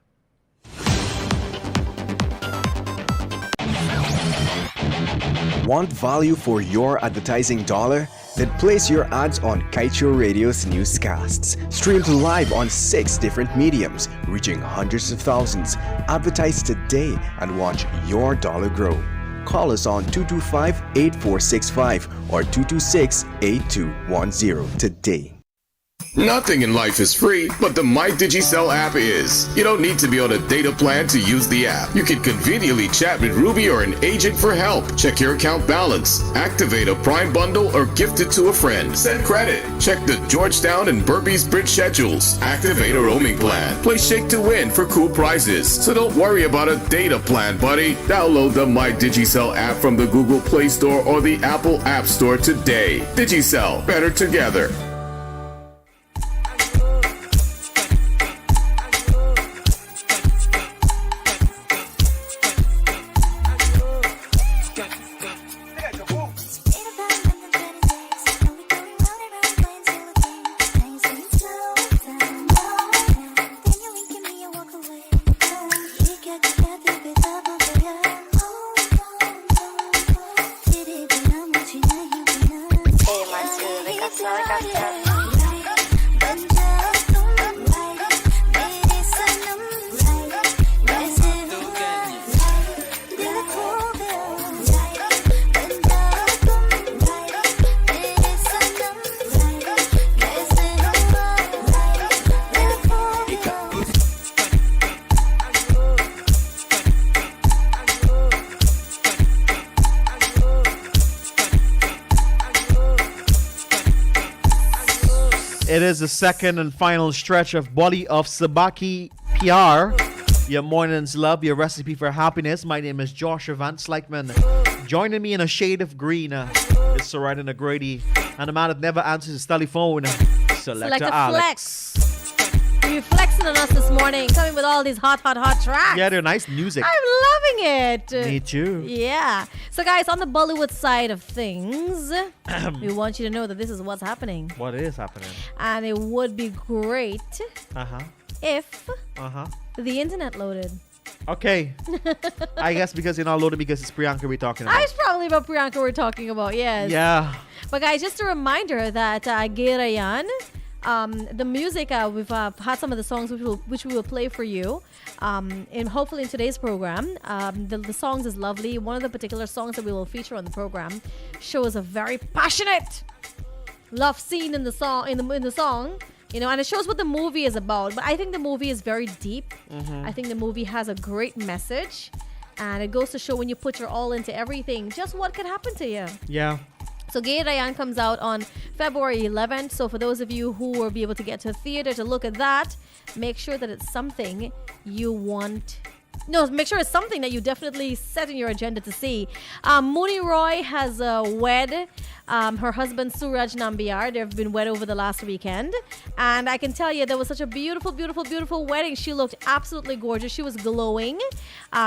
Want value for your advertising dollar? Then place your ads on Kaieteur Radio's newscasts. Streamed live on 6 different mediums, reaching hundreds of thousands. Advertise today and watch your dollar grow. Call us on 225-8465 or 226-8210 today. Nothing in life is free, but the My Digicel app is. You don't need to be on a data plan to use the app. You can conveniently chat with Ruby or an agent for help. Check your account balance, activate a Prime bundle, or gift it to a friend. Send credit. Check the Georgetown and Burpees Bridge schedules. Activate a roaming plan. Play Shake to Win for cool prizes. So don't worry about a data plan, buddy. Download the My Digicel app from the Google Play Store or the Apple App Store today. Digicel, better together. It is the second and final stretch of Body of Sabaki Pyar. Your morning's love, your recipe for happiness. My name is Joshua Van Slykeman. Joining me in a shade of green is Surida Grady. And the man that never answers his telephone, Sel.Alex. You're flexing on us this morning, coming with all these hot tracks. Yeah, they're nice music. I'm loving it. Me too. Yeah. So guys, on the Bollywood side of things, we want you to know that this is what's happening. What is happening? And it would be great if the internet loaded. Okay. I guess because you're not loaded because it's Priyanka we're talking about. It's probably about Priyanka we're talking about, yes. Yeah. But guys, just a reminder that Kaieteur, the music, we've had some of the songs which we will play for you and hopefully in today's program. The songs is lovely. One of the particular songs that we will feature on the program shows a very passionate love scene in the song, in the song, you know, and it shows what the movie is about. But I think the movie is very deep. I think the movie has a great message, and it goes to show when you put your all into everything, just what could happen to you. Yeah. So Kaieteur comes out on February 11th. So for those of you who will be able to get to a theater to look at that, make sure that it's something you want. No, make sure it's something that you definitely set in your agenda to see. Mooney Roy has wed her husband Suraj Nambiar. They've been wed over the last weekend. And I can tell you, there was such a beautiful, beautiful, beautiful wedding. She looked absolutely gorgeous. She was glowing.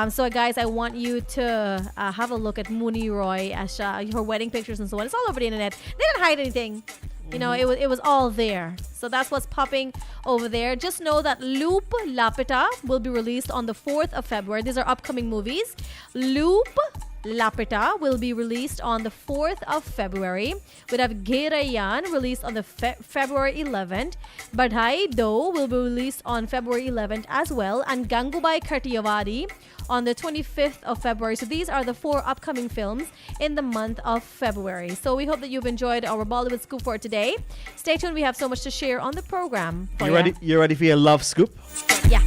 So guys, I want you to have a look at Mooney Roy as her wedding pictures and so on. It's all over the internet. They didn't hide anything. You know, it was all there. So that's what's popping over there. Just know that Loop Lapita will be released on the 4th of February. These are upcoming movies. Loop Lapita will be released on the 4th of February. We have Kaieteur released on the February 11th. Badhai Do will be released on February 11th as well. And Gangubai Kartiyawadi on the 25th of February. So these are the 4 upcoming films in the month of February. So we hope that you've enjoyed our Bollywood scoop for today. Stay tuned. We have so much to share on the program. You ready for your love scoop? Yeah.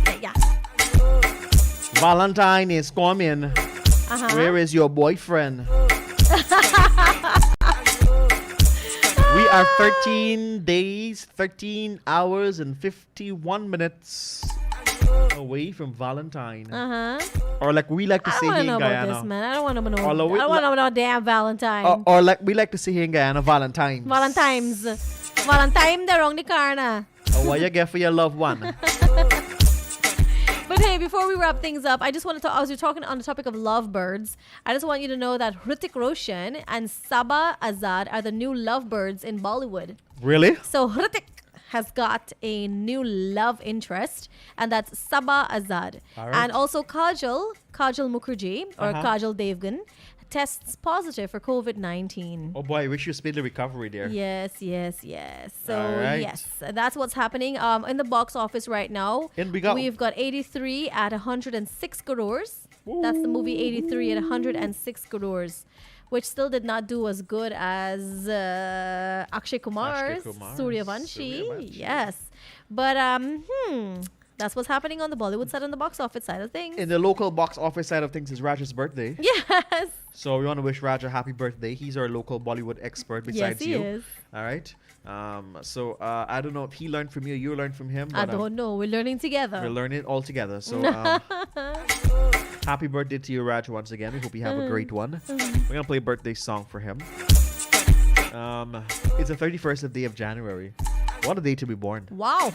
Valentine is coming. Where is your boyfriend? We are 13 days, 13 hours, and 51 minutes away from Valentine. Or like we like to say here in I don't want to know Guyana. about this, man. I don't want to know. Or I don't want to know damn Valentine. Or like we like to say here in Guyana, Valentine's. Valentine, the wrong the car. Or what you get for your loved one. But hey, before we wrap things up, I just want to talk, as you're talking on the topic of lovebirds, I just want you to know that Hrithik Roshan and Subah Azad are the new lovebirds in Bollywood. Really? So Hrithik has got a new love interest, and that's Subah Azad. All right. And also Kajal Mukherjee, or Kajal Devgan, tests positive for COVID-19. Oh boy, I wish you speedy recovery there. Yes. So All right. yes, that's what's happening in the box office right now. And we've got 83 at 106 crores. That's the movie 83 at 106 crores, which still did not do as good as Akshay Kumar's Suryavanshi. Yes, but that's what's happening on the Bollywood side, on the box office side of things. In the local box office side of things is Raja's birthday. Yes. So we want to wish Raja happy birthday. He's our local Bollywood expert besides yes, he you. is. All right. So I don't know if he learned from you, you learned from him. But, I don't know. We're learning together. We're learning all together. So happy birthday to you, Raj, once again. We hope you have a great one. We're going to play a birthday song for him. It's the 31st day of January. What a day to be born. Wow.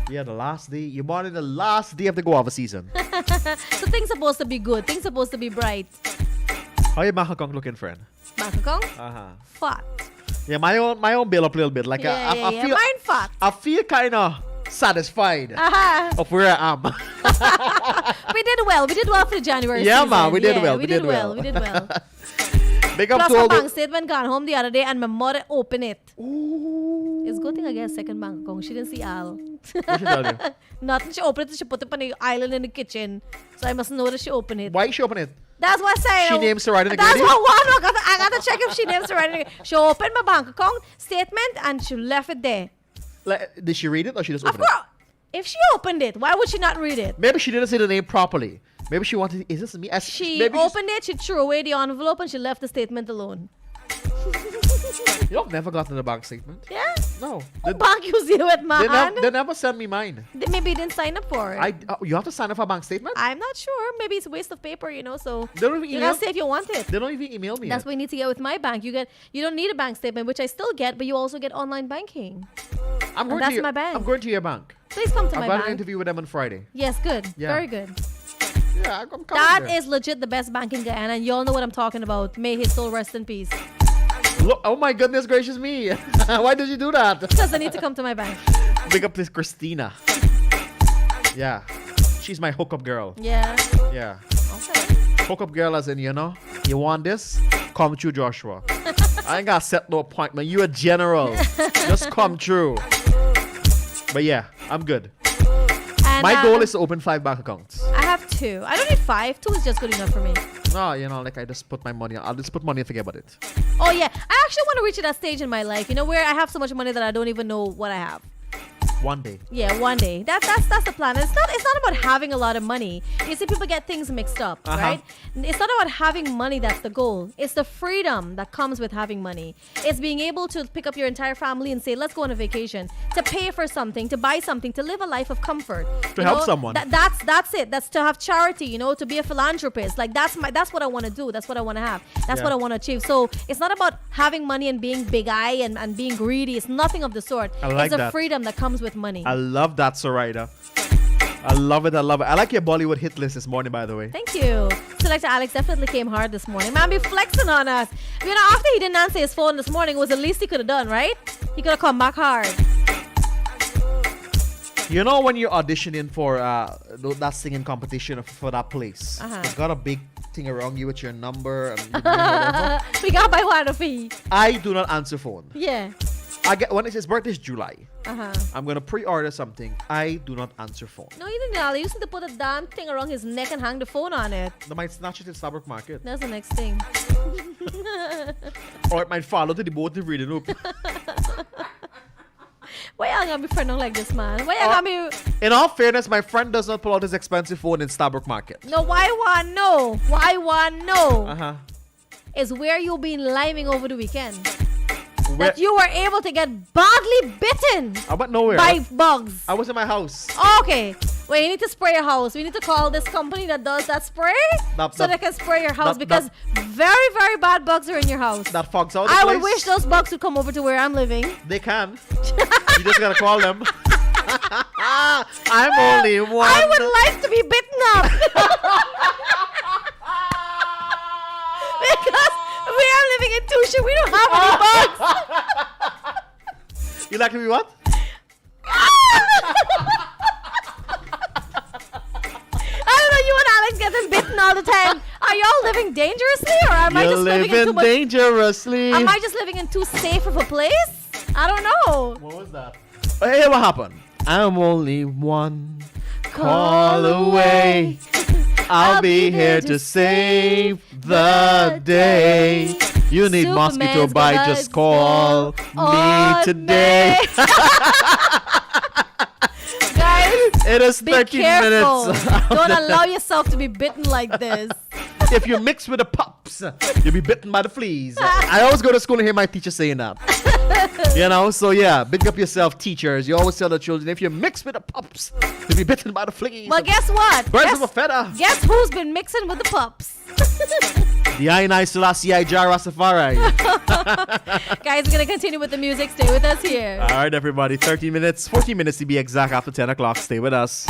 Yeah, the last day. You're born in the last day of the guava season. So things supposed to be good. Things supposed to be bright. How you Mahakong looking, friend? Mahakong? Fat. Yeah, my own build up a little bit. Like I feel mine fat. I feel kind of satisfied of where I am. We did well. We did well for the January yeah, season. man, we did well. We did well. Big up Plus, to all my bank statement gone home the other day and my mother opened it. Ooh. It's a good thing I get a second bank account. She didn't see Al. What she tell you? Nothing. She opened it. She put it on the island in the kitchen. So I must know that she opened it. Why she open it? That's what I say. She names Surida. That's what one. I got to check if she names Surida. She opened my bank account statement and she left it there. Like, did she read it or she just opened it? If she opened it, why would she not read it? Maybe she didn't say the name properly. Maybe she wanted. Is this me? She opened it. She threw away the envelope and she left the statement alone. You've never gotten the bank statement? Yeah. No. What bank you see with, man? They never sent me mine. Maybe you didn't sign up for it. You have to sign up for a bank statement? I'm not sure. Maybe it's a waste of paper, so they don't even you gotta say if you want it. They don't even email me. That's what you need to get with my bank. You don't need a bank statement, which I still get, but you also get online banking. That's my bank. I'm going to your bank. Please come to my bank. I've got an interview with them on Friday. Yes, good. Yeah. Very good. Yeah, I'm coming That there. is legit the best bank in Guyana, and y'all know what I'm talking about. May his soul rest in peace. Look, oh my goodness gracious me. Why did you do that? Because I need to come to my bank. Big up this Christina. Yeah. She's my hookup girl. Yeah. Yeah. Okay. Hookup girl as in, you want this? Come true, Joshua. I ain't got to set no appointment. You a general. Just come true. But yeah, I'm good. And, my goal is to open 5 bank accounts. I have 2. I don't need 5. 2 is just good enough for me. No, like I just put my money on. I'll just put money and forget about it. Oh yeah, I actually want to reach that stage in my life, where I have so much money that I don't even know what I have. One day. Yeah, one day. That's the plan. It's not about having a lot of money. You see, people get things mixed up, right? It's not about having money that's the goal. It's the freedom that comes with having money. It's being able to pick up your entire family and say, let's go on a vacation, to pay for something, to buy something, to live a life of comfort. To help someone. That's it. That's to have charity, to be a philanthropist. Like that's what I want to do. That's what I want to have. That's what I want to achieve. So it's not about having money and being big eye and being greedy. It's nothing of the sort. It's the freedom that comes with money. I love that, Surida. I love it. I like your Bollywood hit list this morning, by the way. Thank you. Sel.Alex definitely came hard this morning. Man, be flexing on us. After he didn't answer his phone this morning, it was the least he could have done, right? He could have come back hard. When you're auditioning for that singing competition for that place, it's got a big thing around you with your number and whatever. We got by one fee. I do not answer phone. Yeah. When it says birthday is July, I'm gonna pre-order something. I do not answer phone. No, you didn't. You used to put a damn thing around his neck and hang the phone on it. They might snatch it in Starbucks Market. That's the next thing. Or it might follow to the boat to read it up. Why y'all gonna be friending like this, man? Why y'all gonna be... In all fairness, my friend does not pull out his expensive phone in Starbucks Market. No, why one no? Why one no? Is where you been liming over the weekend. that you were able to get badly bitten I went nowhere. by bugs. I was in my house. Okay. Wait, you need to spray your house. We need to call this company that does that spray so they can spray your house because very, very bad bugs are in your house. That fogs out the I place. would wish those bugs would come over to where I'm living. They can. You just gotta call them. I'm only one. I would like to be bitten up. Because we are living in Tusha. We don't have any bugs. You like to be what? I don't know, you and Alex getting bitten all the time. Are y'all living dangerously or am I just living in too much? Dangerously. Am I just living in too safe of a place? I don't know. What was that? Hey, what happened? I'm only one call away. I'll be here to save the day. You need mosquito bite, just call me today. Guys, it is be 13 careful. minutes. Don't allow yourself to be bitten like this. If you mix with the pups, you'll be bitten by the fleas. I always go to school and hear my teacher saying that. So yeah, big up yourself, teachers. You always tell the children, if you mix with the pups, you'll be bitten by the fleas. Well, guess what? Birds of a feather. Guess who's been mixing with the pups? The I Selassie Jah Rastafari. Guys, we're going to continue with the music. Stay with us here. All right, everybody. 14 minutes to be exact after 10 o'clock. Stay with us.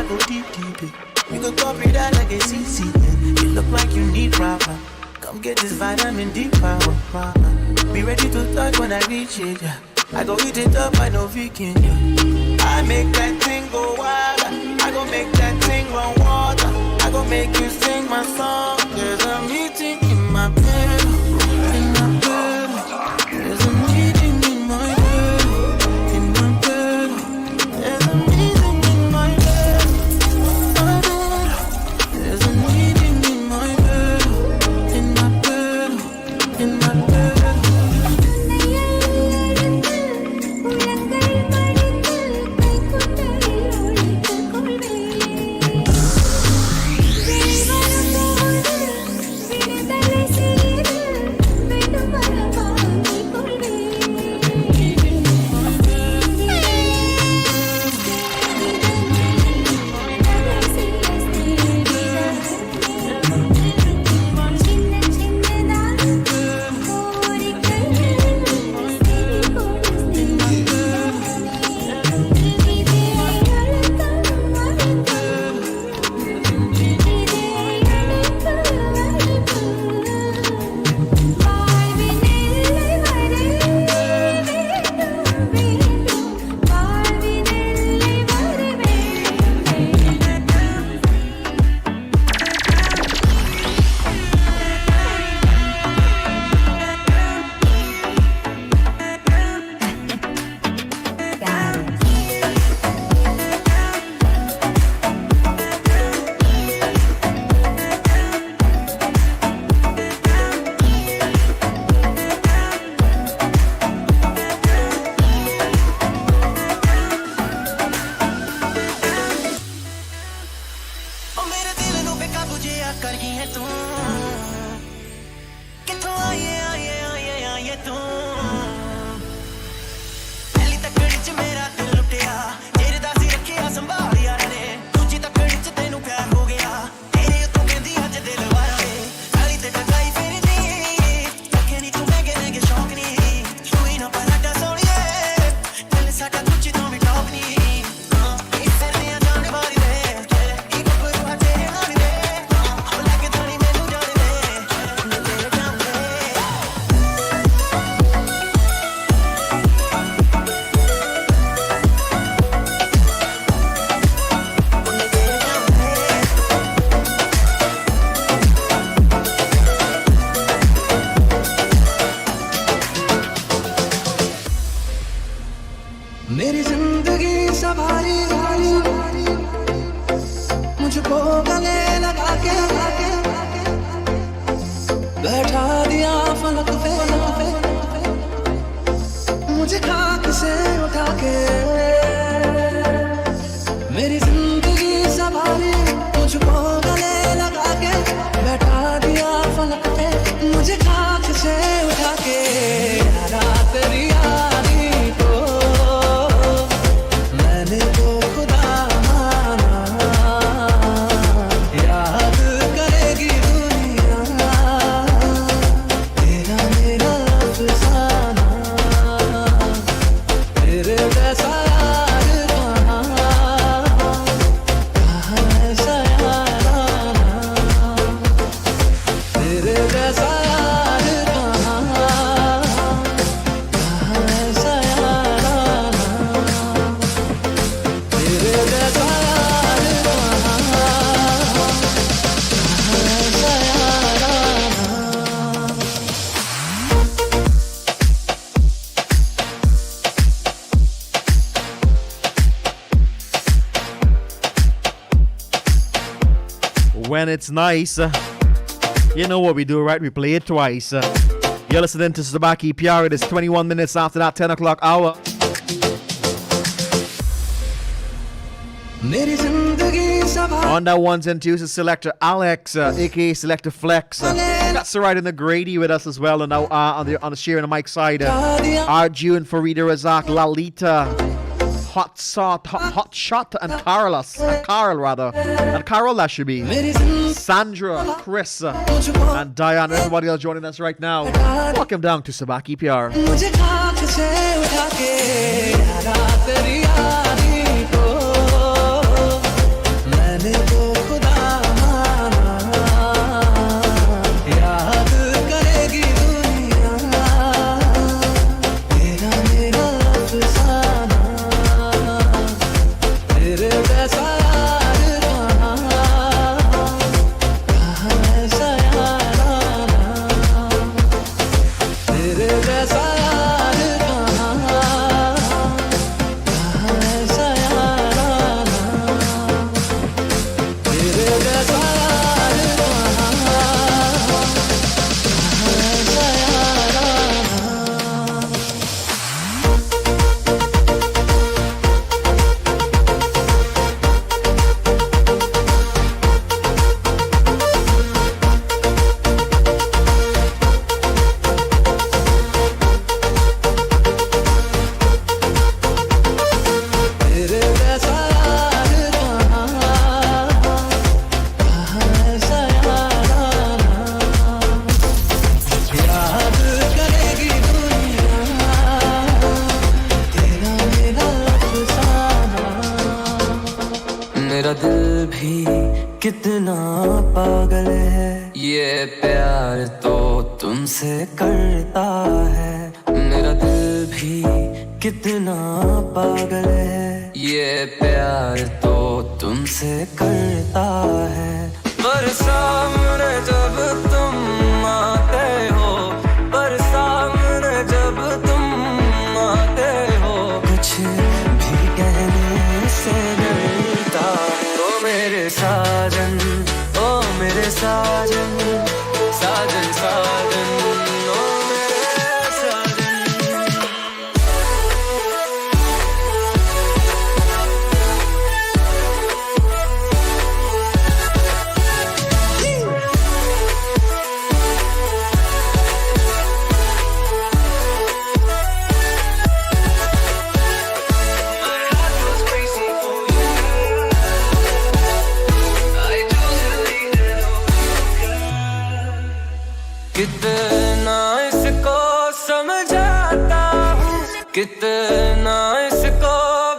go deep, deep. You can copy that like a CC. You look like you need proper. Come get this vitamin D power. Be ready to touch when I reach it. Yeah. I go eat it up, I know vegan. Yeah. I make that thing go wild. I go make that thing run water. I go make you sing my song. There's a meeting in my bed. In my bed. There's a meeting in my bed. In my bed. There's a meeting in my bed. My bed. There's a meeting in my bed. In my bed. In my bed. मेरी जिंदगी सवारी मुझको गले लगा के बैठा दिया फलक पे मुझे खाक से उठा के मेरी जिंदगी सवारी मुझको गले लगा के बैठा दिया फलक पे मुझे खाक से उठा के रात तेरी यारी को मैंने तो खुदा माना याद करेगी दुनिया तेरा मेरा अफसाना तेरे जैसा यार कहाँ ऐसा याराना तेरे जैसा यार कहाँ ऐसा याराना तेरे जैसा यार कहाँ ऐसा याराना When it's nice, you know what we do, right? We play it twice. You're listening to Subah Pyar. It is 21 minutes after that 10 o'clock hour. मेरी जिंदगी सवार On that ones and twos is selector Alex, aka Selector Flex. That's right in the Grady with us as well. And now on the sharing the mic side, Arjun, Farida Razak, Lalita, Hot Shot, and Carlos, Carl rather, and Carol that should be, Sandra, Chris, and Diane. Everybody else joining us right now. Welcome down to Subah Pyar. मुझे खाक से उठा के रात तेरी यारी को मेरा दिल भी कितना पागल है, ये प्यार तो तुमसे करता है। मेरा दिल भी कितना पागल है, ये प्यार तो तुमसे करता है। पर सामने जब तुम आते हो, पर सामने जब तुम आते हो, कुछ भी कहने से डरता है। ओ मेरे साजन, ओ मेरे साजन, साजन साजन, ओ मेरे साजन। कितना इसको समझाता हूँ, कितना इसको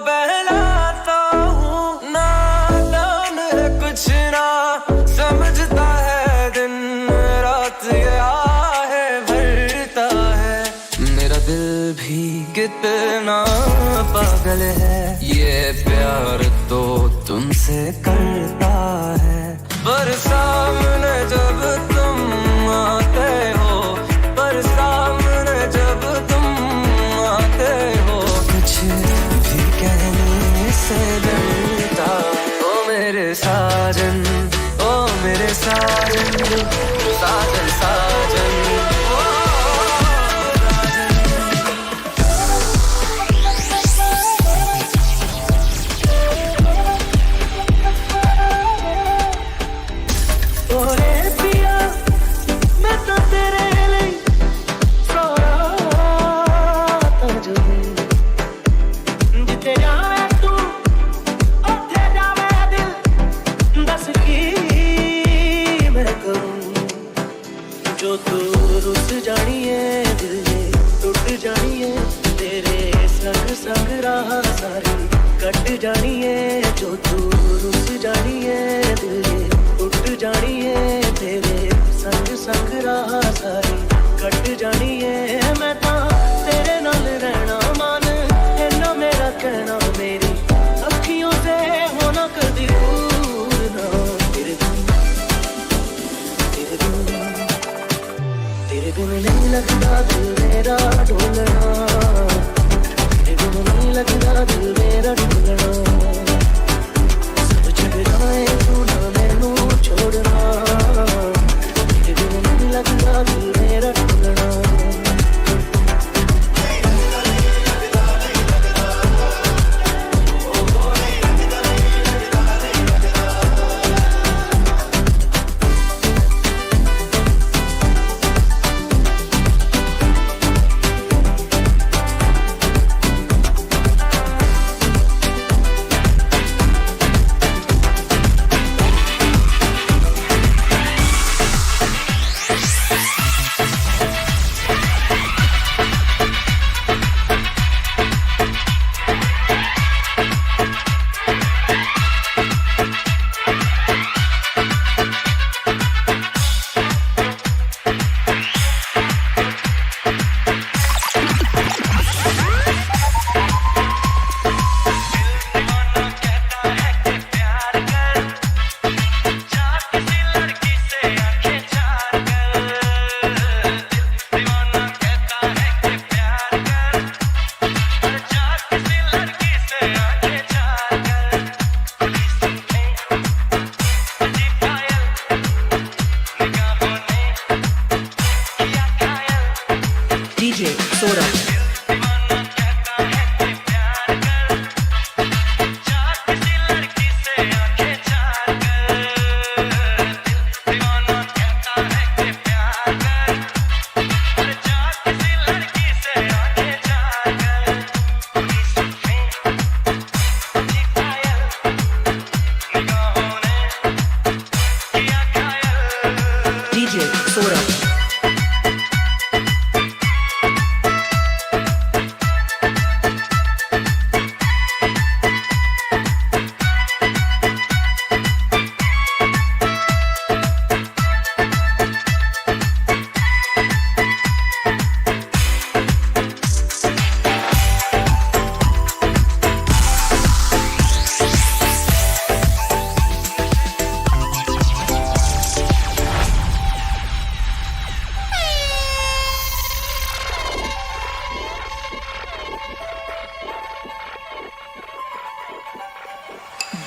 बहलाता हूँ। नादान है कुछ ना समझता है, दिन रात ये आहे भरता है। मेरा दिल भी कितना पागल है, ये प्यार तो तुमसे करता है। पर सामने जब तुम आते हो, पर सामने जब तुम आते हो, कुछ भी कहने से डरता। ओ मेरे साजन, ओ मेरे साजन, साजन साजन, ओ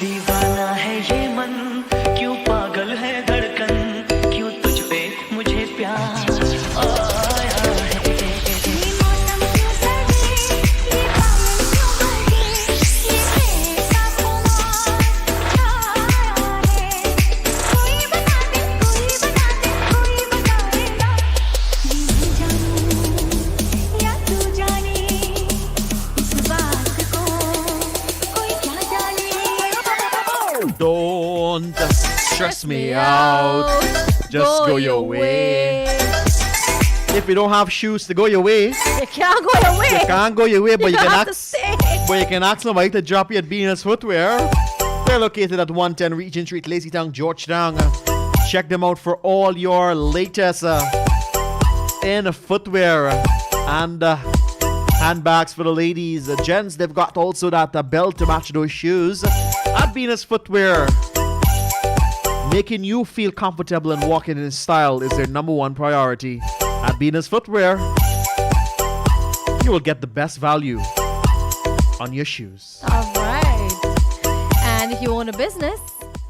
दीवाना है ये मन क्यों पागल है धड़कन क्यों तुझ पे मुझे प्यार आया है Don't stress me out. Just go your way. If you don't have shoes to go your way, you can't go your way. You can't go your way, but you can have to ask. stay. But you can ask somebody to drop you at Venus Footwear. They're located at 110 Regent Street, Lazytown, Georgetown. Check them out for all your latest in footwear and handbags for the ladies. Gents, they've got also that belt to match those shoes. At Venus Footwear, making you feel comfortable and walking in style is their number one priority. At Venus Footwear, you will get the best value on your shoes. All right. And if you own a business,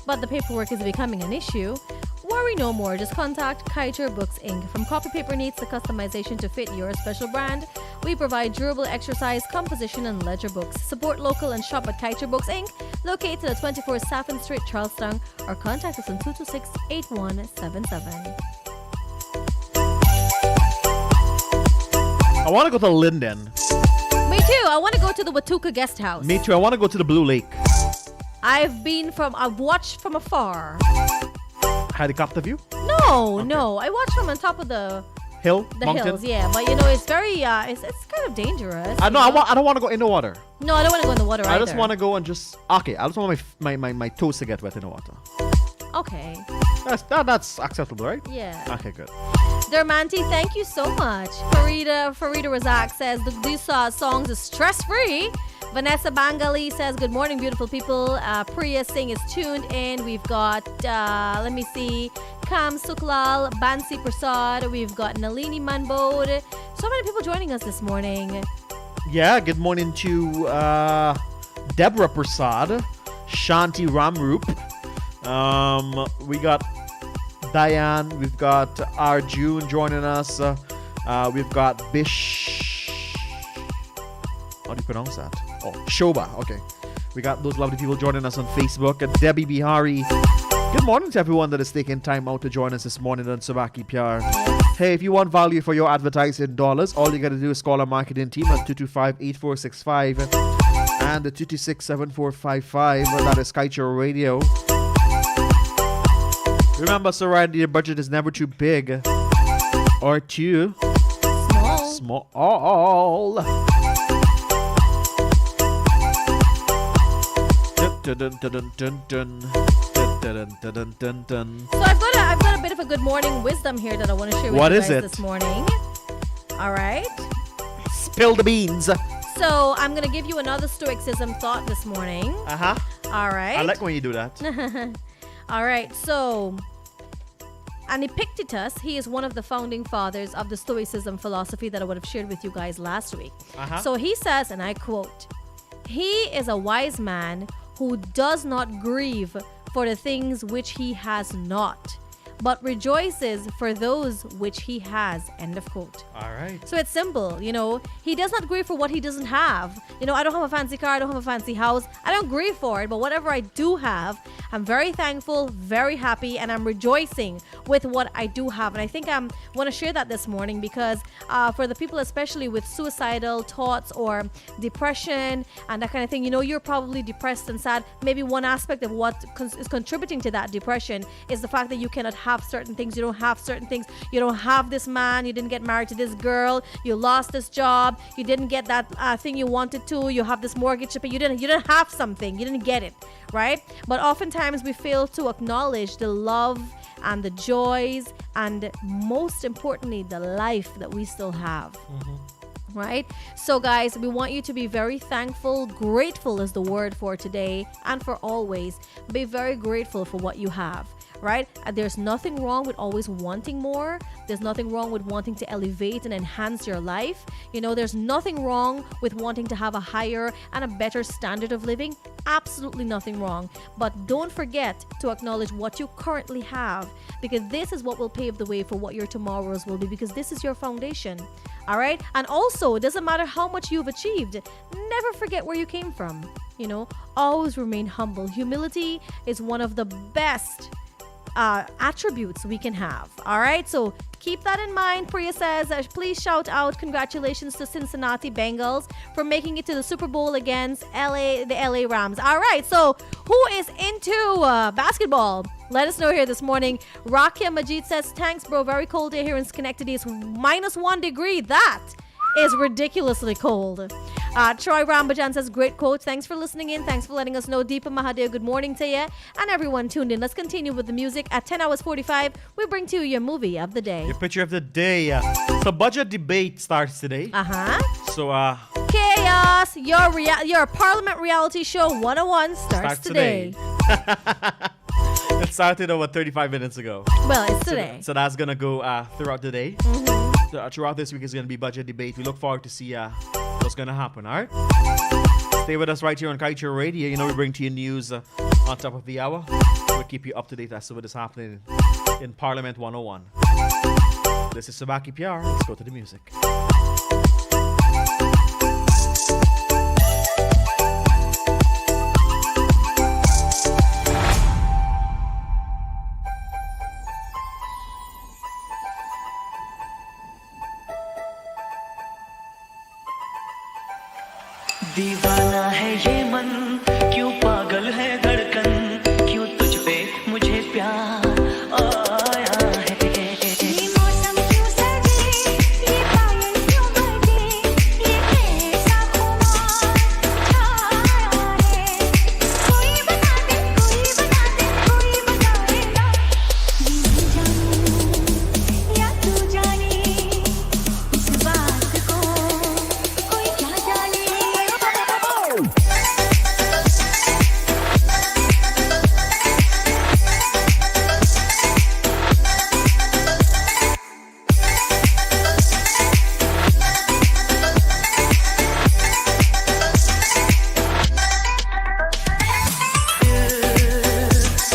but the paperwork is becoming an issue, worry no more. Just contact Kaieteur Books Inc. From copy paper needs to customization to fit your special brand, we provide durable exercise, composition, and ledger books. Support local and shop at Kaieteur Books Inc. Located at 24 Saffron Street, Charlestown, or contact us on 226-8177. I want to go to Linden. Me too. I want to go to the Watuka Guest House. Me too. I want to go to the Blue Lake. I've watched from afar. Helicopter view? No. I watched from on top of the mountain? hills, yeah. But you know, it's very, it's kind of dangerous. I don't want to go in the water. No, I don't want to go in the water I either. just want to go and okay. I just want my toes to get wet in the water. Okay. That's acceptable, right? Yeah. Okay, good. Dermanti, thank you so much. Farida Razak says these songs is stress-free. Vanessa Bangali says, good morning, beautiful people. Priya Singh is tuned in. We've got, let me see, Kam Suklal, Bansi Prasad. We've got Nalini Manbod. So many people joining us this morning. Yeah, good morning to Deborah Prasad, Shanti Ramrup. We got Diane. We've got Arjun joining us. We've got Bish. How do you pronounce that? Oh, Shobha. Okay. We got those lovely people joining us on Facebook. And Debbie Bihari. Good morning to everyone that is taking time out to join us this morning on Subah Pyar. Hey, if you want value for your advertising dollars, all you got to do is call our marketing team at 225-8465 and the 226-7455. That is Kaieteur Radio. Remember, Surida, your budget is never too big or too small. Dun, dun, dun, dun, dun, dun. Dun, dun, dun, dun, dun. So I've got a bit of a good morning wisdom here that I want to share with what you is guys it? This morning. All right. Spill the beans. So I'm gonna give you another stoicism thought this morning. All right. I like when you do that. All right. So, and Epictetus, he is one of the founding fathers of the stoicism philosophy that I would have shared with you guys last week. So he says, and I quote, "He is a wise man who does not grieve for the things which he has not, but rejoices for those which he has." End of quote. All right. So it's simple, you know. He does not grieve for what he doesn't have. You know, I don't have a fancy car, I don't have a fancy house. I don't grieve for it, but whatever I do have, I'm very thankful, very happy, and I'm rejoicing with what I do have. And I think I want to share that this morning because for the people, especially with suicidal thoughts or depression and that kind of thing, you know, you're probably depressed and sad. Maybe one aspect of what is contributing to that depression is the fact that you cannot have certain things. You don't have certain things. You don't have this man. You didn't get married to this girl. You lost this job. You didn't get that thing you wanted to. You have this mortgage to pay. You didn't have something. You didn't get it, right? But oftentimes we fail to acknowledge the love and the joys and most importantly the life that we still have. Right? So guys, we want you to be very thankful. Grateful is the word for today and for always. Be very grateful for what you have. right? There's nothing wrong with always wanting more. There's nothing wrong with wanting to elevate and enhance your life. There's nothing wrong with wanting to have a higher and a better standard of living. Absolutely nothing wrong. But don't forget to acknowledge what you currently have, because this is what will pave the way for what your tomorrows will be, because this is your foundation. All right? And also, it doesn't matter how much you've achieved. Never forget where you came from. Always remain humble. Humility is one of the best attributes we can have. All right, so keep that in mind. Priya says, please shout out congratulations to Cincinnati Bengals for making it to the Super Bowl against the LA Rams. All right, so who is into basketball? Let us know here this morning. Rakia Majid says, thanks bro, very cold day here in Schenectady. It's -1 degree. That is ridiculously cold. Troy Rambajan says, great quote. Thanks for listening in. Thanks for letting us know. Deepa Mahadev, good morning to you. And everyone tuned in. Let's continue with the music. At 10 hours 45, we bring to you your movie of the day. Your picture of the day. So budget debate starts today. So Chaos, your Parliament reality show 101 starts today. It started over 35 minutes ago. Well, it's today. So that's going to go throughout the day. So throughout this week is going to be budget debate. We look forward to see what's going to happen, all right? Stay with us right here on Kaieteur Radio. We bring to you news on top of the hour. We'll keep you up to date as to what is happening in Parliament 101. This is Subah Pyar. Let's go to the music. दीवाना है ये मन, क्यों पागल है धड़कन, क्यों तुझ पे मुझे प्यार आया है। ये मौसम क्यों सजे, ये पायल क्यों बजे, ये कैसा खुमार छाया है। कोई बता दे, कोई बता दे, कोई बताए ना। ये मैं जानूं या तू जाने, इस बात को कोई क्या जाने।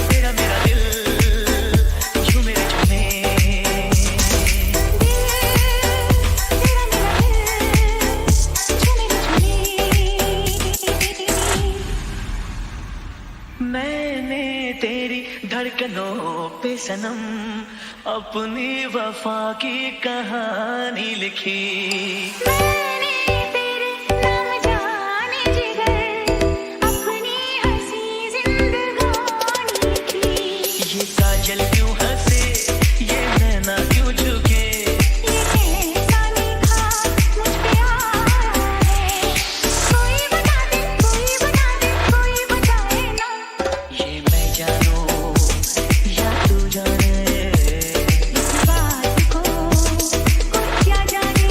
तेरा मेरा दिल झूमे रे झूमे, तेरा मेरा दिल झूमे झूमे। मैंने तेरी धड़कनों पे सनम अपनी वफा की कहानी लिखी। मैंने तेरे नाम जाने जिगर, अपनी हंसी जिंदगानी की। ये काजल क्यों हंसे, ये नैना क्यों झुके, ये कैसा निखार मुझ पे आया है। कोई बता दे, कोई बता दे, कोई बताए ना। ये मैं जानूं या तू जाने, इस बात को कोई क्या जाने।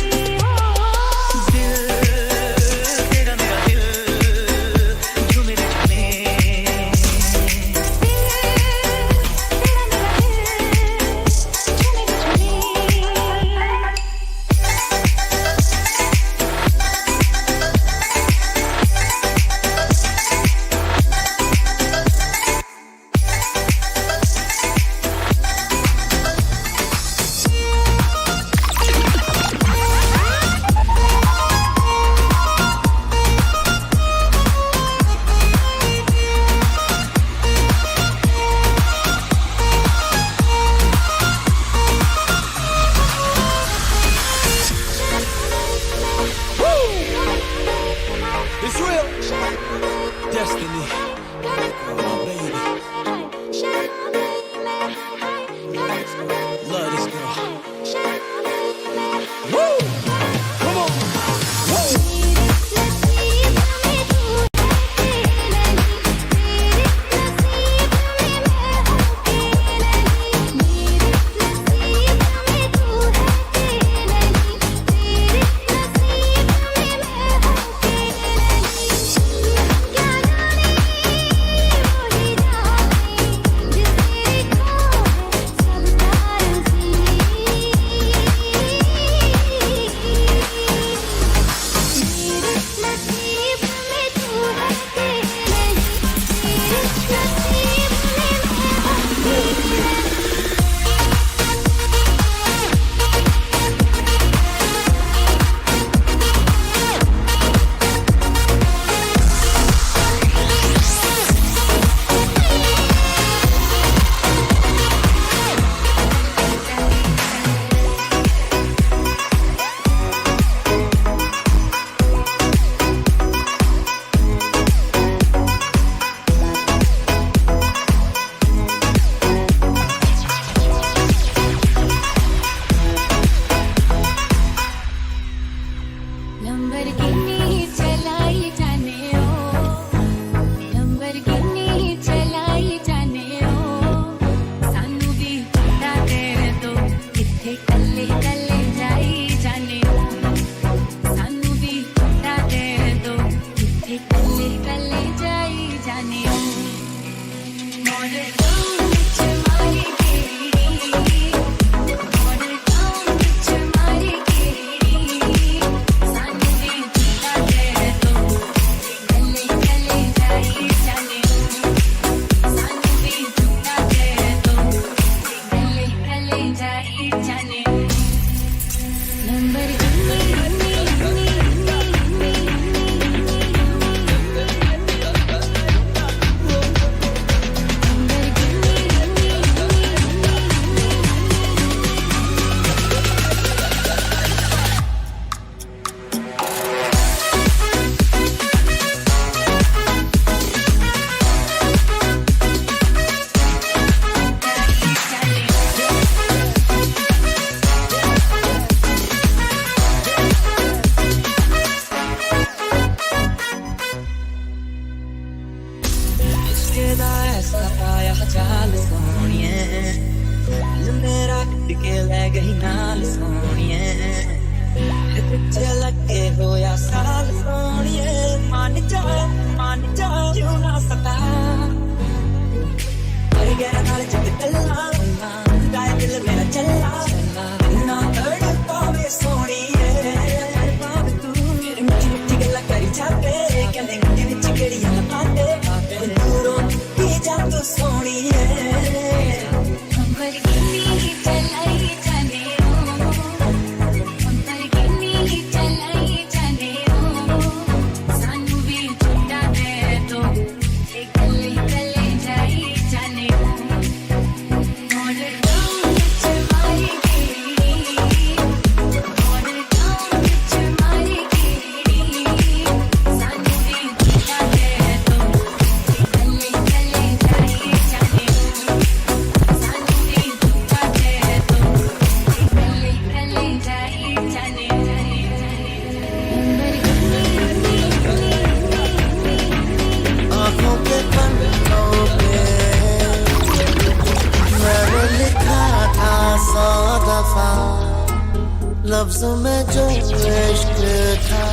लफ्ज़ों में जो इश्क था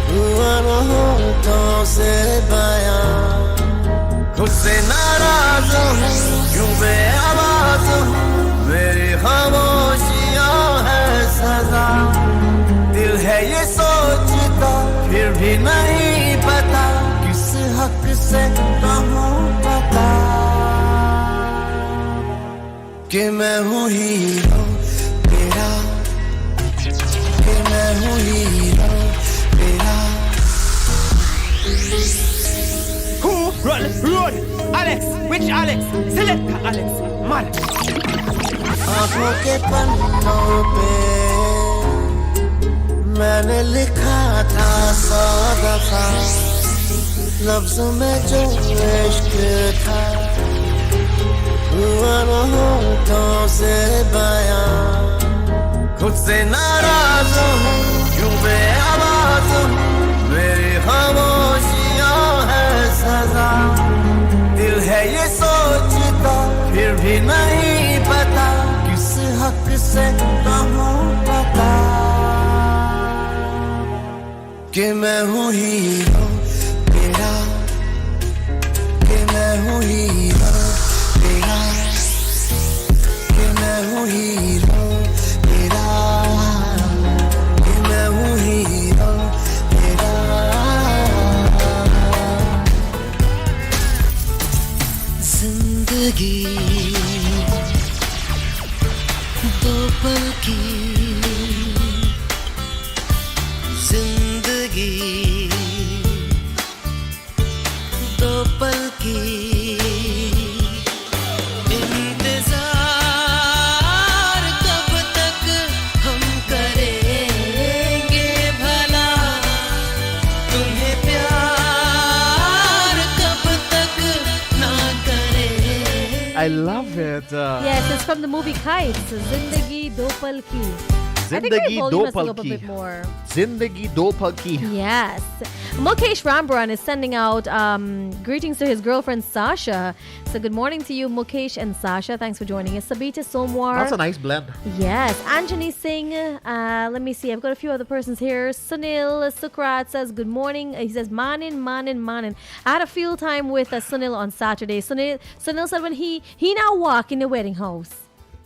हुआ न होठों से बयां खुद से नाराज़ हूँ क्यों बेआवाज़ हूँ मेरी खामोशियाँ है सज़ा दिल है ये सोचता फिर भी नहीं पता किस हक से कहूँ पता कि मैं हूँ हीरो तेरा कि मैं हूँ हीरो तेरा Who run road? Alex, which Alex? Select Alex, man. आँखों के पन्नों पे मैंने लिखा था 100 दफा लफ्ज़ों में जो इश्क था हुआ न होठों से बयां खुद से नाराज़ हूँ क्यों बेआवाज़ हूँ मेरी खामोशियाँ है सज़ा दिल है ये सोचता फिर भी नहीं पता किस हक से कहूँ पता कि मैं हूँ हीरो तेरा कि मैं हूँ हीरो तेरा कि मैं हूँ हीरो तेरा कि मैं हूँ हीरो तेरा जिंदगी दो पल की जिंदगी दो पल की इंतजार कब तक हम करेंगे भला तुम्हें प्यार कब तक ना करें I love it. Yes, it's from the movie Kites. Zindagi Do Pal Ki. Zindagi do has to go up a palki. bit more. Zindagi do palki. Yes. Mukesh Rambaran is sending out greetings to his girlfriend Sasha. So good morning to you, Mukesh and Sasha. Thanks for joining us. Sabita Somwar. That's a nice blend. Yes. Anjani Singh. Let me see. I've got a few other persons here. Sunil Sukrat says good morning. He says manin. I had a field time with Sunil on Saturday. Sunil said when he now walk in the wedding house.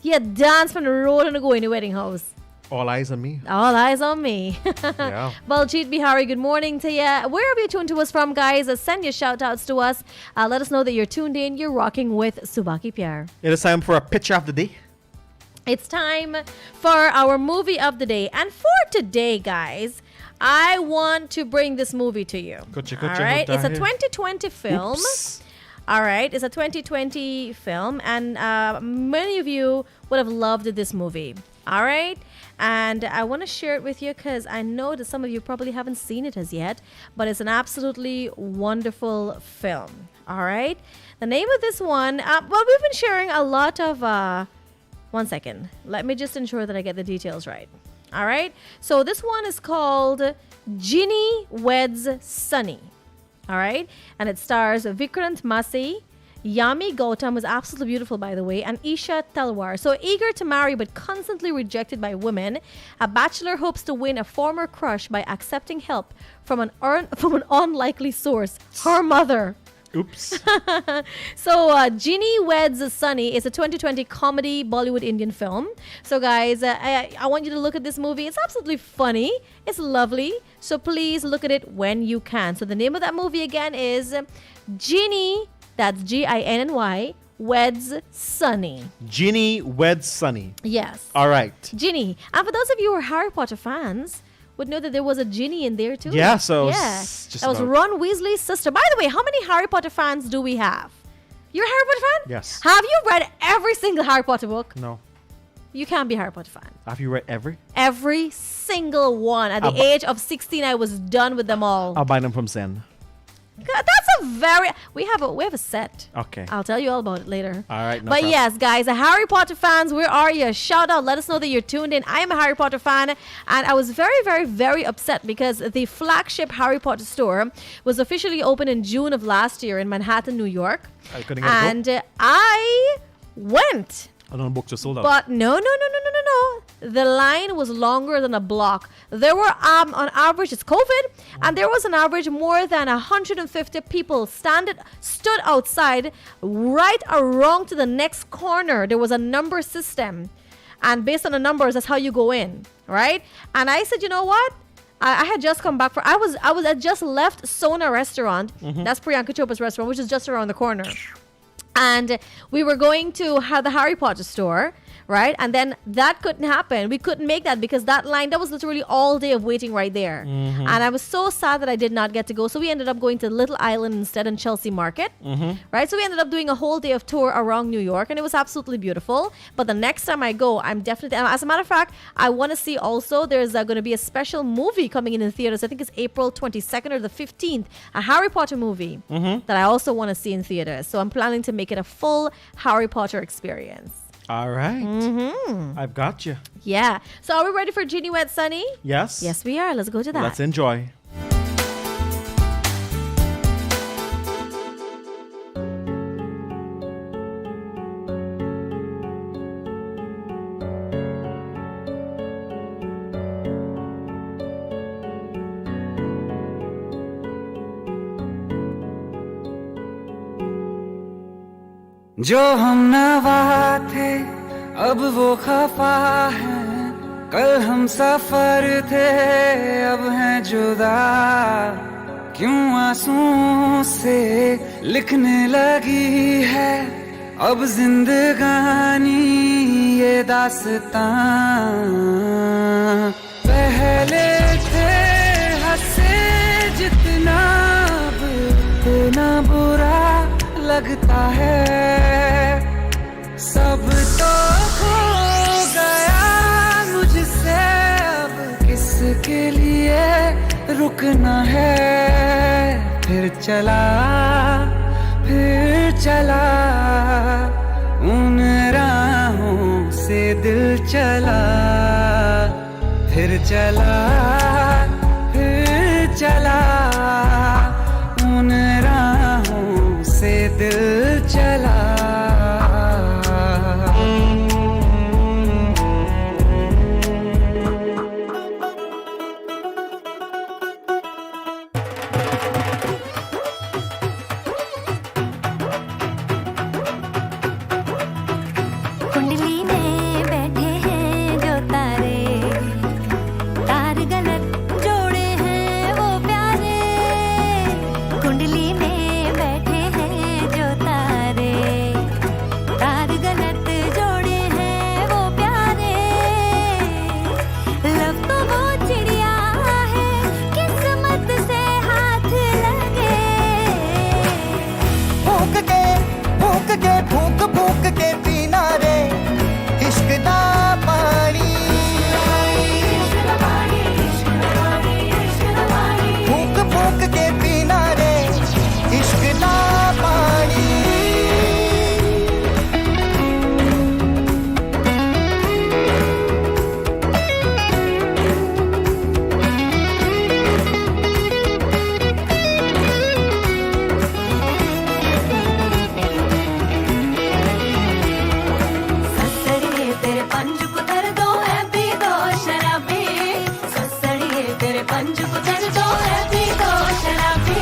He had danced from the road and go in the wedding house. All eyes on me. All eyes on me. Yeah. Baljeet Bihari, good morning to you. Wherever you tuned to us from, guys, send your shout outs to us. Let us know that you're tuned in. You're rocking with Subah Pyar. It is time for a picture of the day. It's time for our movie of the day. And for today, guys, I want to bring this movie to you. All right. It's a 2020 film. Oops. All right. It's a 2020 film. And many of you would have loved this movie. All right. And I want to share it with you because I know that some of you probably haven't seen it as yet, but it's an absolutely wonderful film. All right. The name of this one, well, we've been sharing a lot of, 1 second. Let me just ensure that I get the details right. All right. So this one is called Ginny Weds Sunny. All right. And it stars Vikrant Massey. Yami Gautam was absolutely beautiful, by the way, and Isha Talwar. So eager to marry but constantly rejected by women, a bachelor hopes to win a former crush by accepting help from an unlikely source, her mother. Oops. So Ginny Weds Sunny is a 2020 comedy Bollywood Indian film. So guys, I want you to look at this movie. It's absolutely funny. It's lovely. So please look at it when you can. So the name of that movie again is Ginny, that's Ginny, Weds Sunny. Ginny Weds Sunny. Yes. All right. Ginny. And for those of you who are Harry Potter fans, would know that there was a Ginny in there too. Yeah, so that was Ron Weasley's sister. By the way, how many Harry Potter fans do we have? You're a Harry Potter fan? Yes. Have you read every single Harry Potter book? No. You can't be a Harry Potter fan. Have you read every? Every single one. At the age of 16, I was done with them all. I'll buy them from Zen. That's a very... We have a set. Okay. I'll tell you all about it later. All right. No But problem. yes, guys, the Harry Potter fans, where are you? Shout out. Let us know that you're tuned in. I am a Harry Potter fan. And I was very, very, very upset because the flagship Harry Potter store was officially opened in June of last year in Manhattan, New York. I couldn't get a book? I went. I don't know, books are sold out. But no. The line was longer than a block. There were, on average, it's COVID, and there was an average more than 150 people stood outside right around to the next corner. There was a number system, and based on the numbers, that's how you go in, right? And I said, you know what? I had just come back I just left Sona restaurant. Mm-hmm. That's Priyanka Chopra's restaurant, which is just around the corner. And we were going to have the Harry Potter store, right? And then that couldn't happen. We couldn't make that because that was literally all day of waiting right there. Mm-hmm. And I was so sad that I did not get to go. So we ended up going to Little Island instead in Chelsea Market, right? So we ended up doing a whole day of tour around New York, and it was absolutely beautiful. But the next time I go, I'm definitely, as a matter of fact, I want to see also, there's going to be a special movie coming in the theaters. I think it's April 22nd or the 15th, a Harry Potter movie that I also want to see in theaters. So I'm planning to make it a full Harry Potter experience. All right. Mm-hmm. I've got you. Yeah. So are we ready for Ginny Weds Sunny? Yes. Yes, we are. Let's go to that. Let's enjoy. जो हम नवा थे अब वो खफा है, कल हम सफर थे अब हैं जुदा, क्यों आंसुओं से लिखने लगी है अब जिंदगानी ये दास्तां। पहले थे हंसे जितना अब इतना बुरा लगता है, सब तो खो गया मुझसे अब किसके लिए रुकना है। फिर चला उन राहों से दिल चला, चला फिर चला उन राहों से दिल चला कुंडली में बैठे हैं जो तारे तार गलत जोड़े हैं वो प्यारे कुंडली में बैठे हैं जो तारे तार गलत जोड़े हैं वो प्यारे लब तो वो चिड़िया है किस्मत से हाथ लगे फूक के फूक के फूक फूक के पीना रे इश्क दा पानी फूक फूक के पीना रे इश्क दा पानी ससड़िए तेरे पंज को धर दो है पी दो शराबी ससड़िए तेरे पंज को धर दो है पी दो शराबी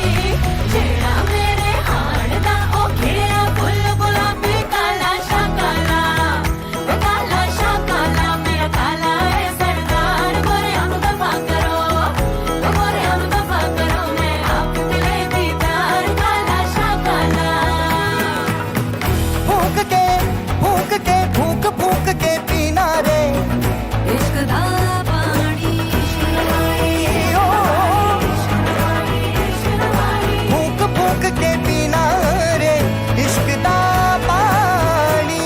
जेड़ा मेरे हाड़ दा ओ खिड़िया फुल गुलाबी काला शाकाला मेरा काला है सरदार गोरे हम दफा करो मैं आप दिले दीदार काला शाकाला फूक के फूक के फूक फूक के पीना रे इश्क दा पानी ओ फूक फूक के पीना रे इश्क दा पानी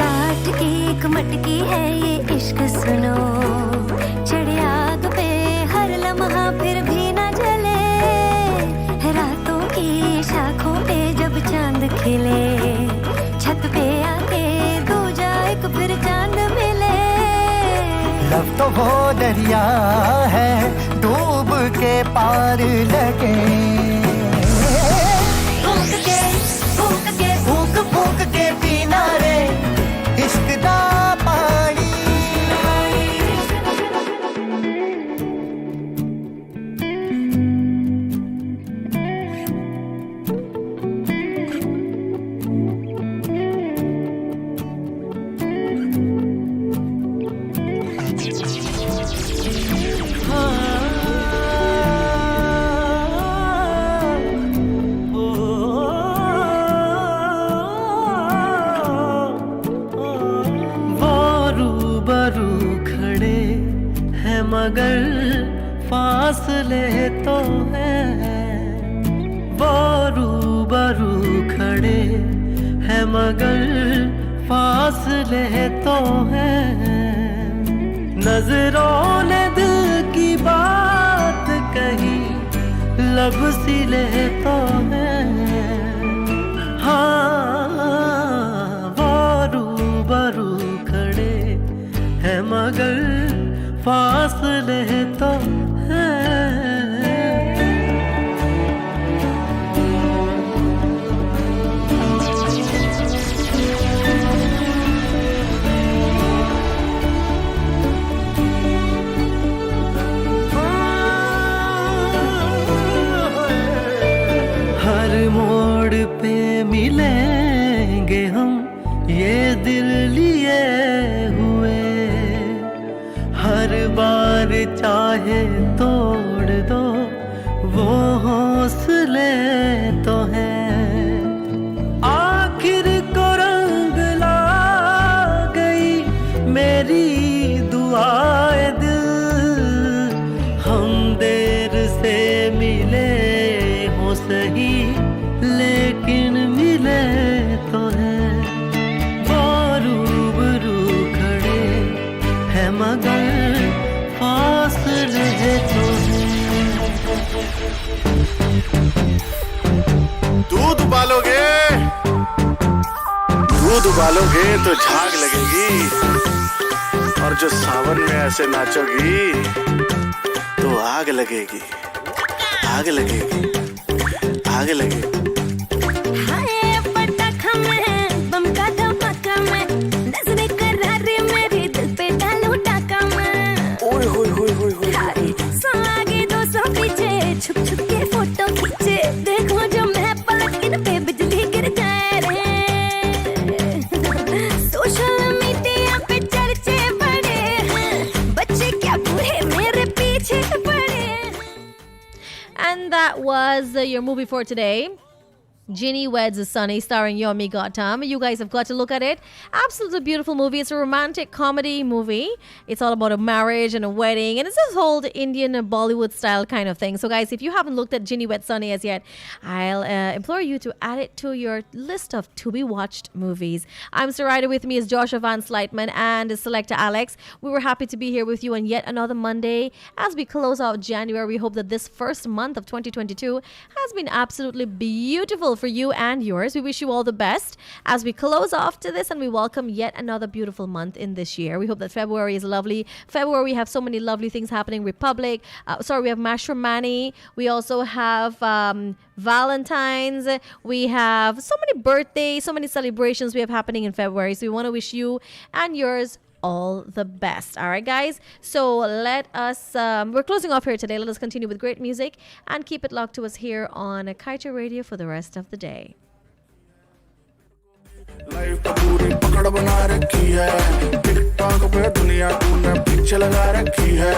काट की एक मटकी है ये इश्क सुनो चढ़े आग पे हर लम्हा फिर भी न जले रातों की शाखों पे जब चांद खिले छत पे आके दूजा एक फिर चांद मिले लब तो वो दरिया है डूब के पार लगे फूक फूक के पीना रे इश्क दा पानी वो रूबरू खड़े हैं मगर फासले तो हैं वो रूबरू खड़े हैं मगर फासले तो हैं नजरों ने दिल की बात कही लब सिले तो हैं हाँ वो रूबरू खड़े हैं मगर फासले तो हैं हर मोड़ पे मिलेंगे हम ये दिल लिए हुए हर बार चाहे तोड़ दो वो हौसले तो हैं आखिर को रंग ला गई मेरी दुआए दिल हम देर से मिले हो सही लेकिन मिले तो हैं वो रूबरू खड़े हैं मगर फासले तो हैं दूध उबालोगे दूध उबालोगे तो झाग लगेगी, और जो सावन में ऐसे नाचोगी तो आग लगेगी, आग लगेगी, आग लगेगी। हाय पटाखा में बम का धमाका में नजरे करारे मेरे दिल पे डालो टाका में। ओए होए होए होए होए। 100 आगे 200 पीछे छुप छुप के फोटो खींचे, देखो जो मैं पलट इन पे बिजली गिर जाए रे। सोशल मीडिया पे चर्चे बड़े हैं, बच्चे क्या बूढ़े मेरे पीछे पड़े। And that was your movie for today. Ginny Weds Sunny, starring Yomi Gautam. You guys have got to look at it. Absolutely beautiful movie. It's a romantic comedy movie. It's all about a marriage and a wedding, and it's this whole Indian Bollywood style kind of thing. So guys, if you haven't looked at Ginny Weds Sunny as yet, I'll implore you to add it to your list of to be watched movies. I'm Surida. With me is Joshua Van Slightman and Sel.Alex. We were happy to be here with you on yet another Monday as we close out January. We hope that this first month of 2022 has been absolutely beautiful for you and yours. We wish you all the best as we close off to this, and we welcome yet another beautiful month in this year. We hope that February is lovely. February, we have so many lovely things happening. Republic, we have Mashramani. We also have Valentine's. We have so many birthdays, so many celebrations we have happening in February. So we want to wish you and yours all the best. All right, guys. So let us, we're closing off here today. Let us continue with great music and keep it locked to us here on Kaieteur Radio for the rest of the day. Life तो पूरी पकड़ बना रखी है, TikTok पे दुनिया तूने पीछे लगा रखी है,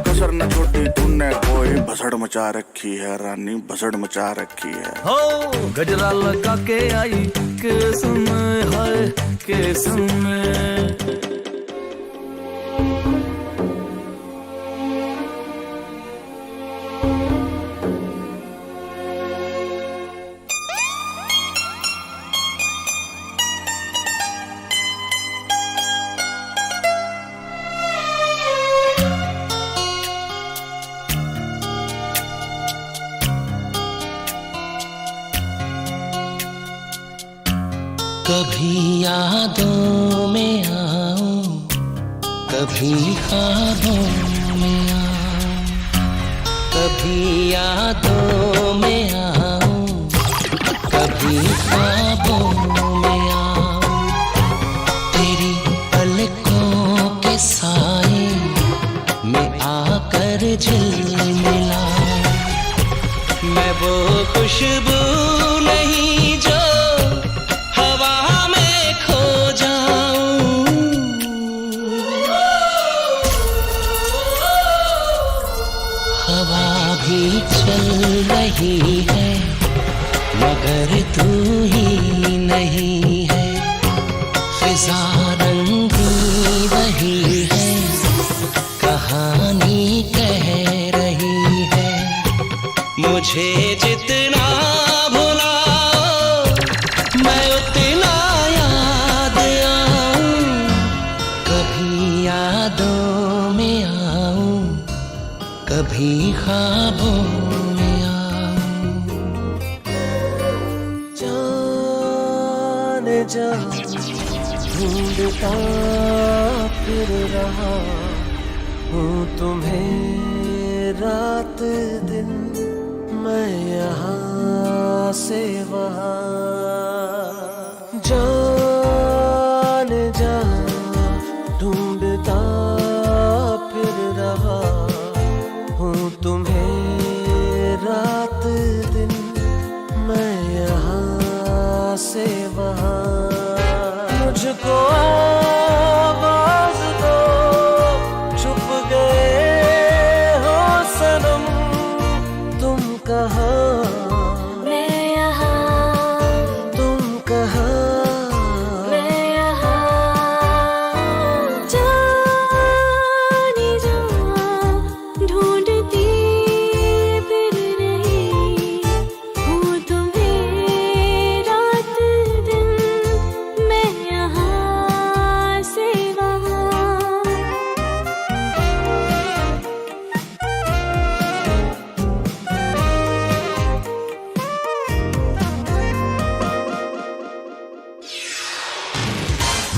कसर न छोड़ी तूने कोई भसड़ मचा रखी है, रानी भसड़ मचा रखी है। हो गजरा लगा के आई केस में, हाय केस में। कभी यादों में आऊं, कभी ख्वाबों में आऊं, कभी यादों में आऊं, कभी ख्वाबों में आऊं, तेरी पलकों के साए में आकर झिलमिलाऊं, मैं वो खुशबू नहीं जो चल रही है मगर तू ही नहीं है, फिजा रंगी वही है, कहानी कह रही है, मुझे जितना भुलाओ मैं उतना याद आऊं, कभी यादों में आऊं, कभी ख्वाबों में आऊं। जाने जा ढूंढता फिर रहा हूँ तुम्हें रात दिन, मैं यहाँ से वहाँ। जाने जा ढूंढता फिर रहा तुम्हें रात दिन, मैं यहाँ से वहाँ। मुझको आवाज़ दो, छुप गए हो सनम, तुम कहाँ? मैं यहाँ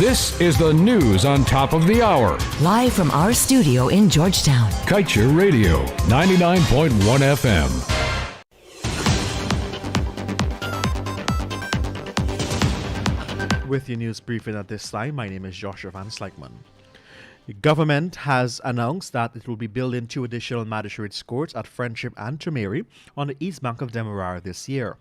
This is the news on top of the hour. Live from our studio in Georgetown. Kaieteur Radio, 99.1 FM. With your news briefing at this time, my name is Joshua Van Slykeman. The government has announced that it will be building 2 additional magistrates' courts at Friendship and Tremere on the east bank of Demerara this year.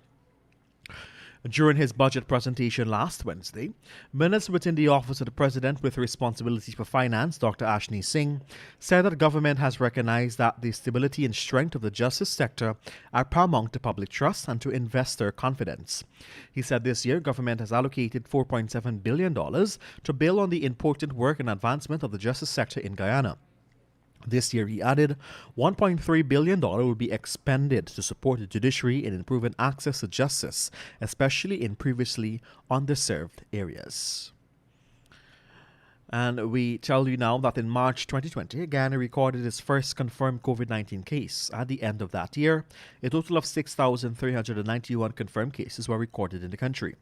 During his budget presentation last Wednesday, Minister within the Office of the President with responsibility for finance, Dr. Ashni Singh, said that government has recognized that the stability and strength of the justice sector are paramount to public trust and to investor confidence. He said this year government has allocated $4.7 billion to build on the important work and advancement of the justice sector in Guyana. This year, he added, $1.3 billion will be expended to support the judiciary in improving access to justice, especially in previously underserved areas. And we tell you now that in March 2020, Guyana recorded its first confirmed COVID-19 case. At the end of that year, a total of 6,391 confirmed cases were recorded in the country.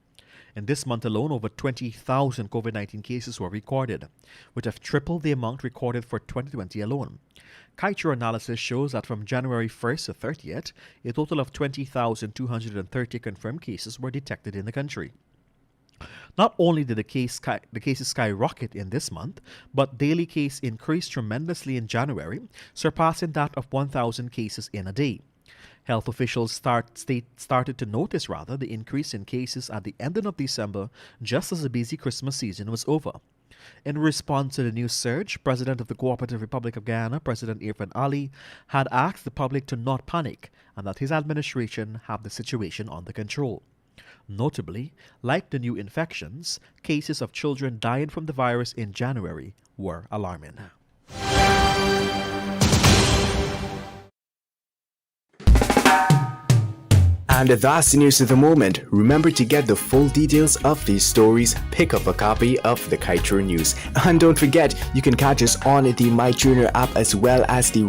In this month alone, over 20,000 COVID-19 cases were recorded, which have tripled the amount recorded for 2020 alone. Kaieteur analysis shows that from January 1st to 30th, a total of 20,230 confirmed cases were detected in the country. Not only did the cases skyrocket in this month, but daily case increased tremendously in January, surpassing that of 1,000 cases in a day. Health officials started to notice the increase in cases at the ending of December, just as the busy Christmas season was over. In response to the new surge, President of the Cooperative Republic of Guyana, President Irfan Ali, had asked the public to not panic and that his administration have the situation under control. Notably, like the new infections, cases of children dying from the virus in January were alarming. And that's the news of the moment. Remember to get the full details of these stories, pick up a copy of the Kaieteur News. And don't forget, you can catch us on the My Junior app as well as the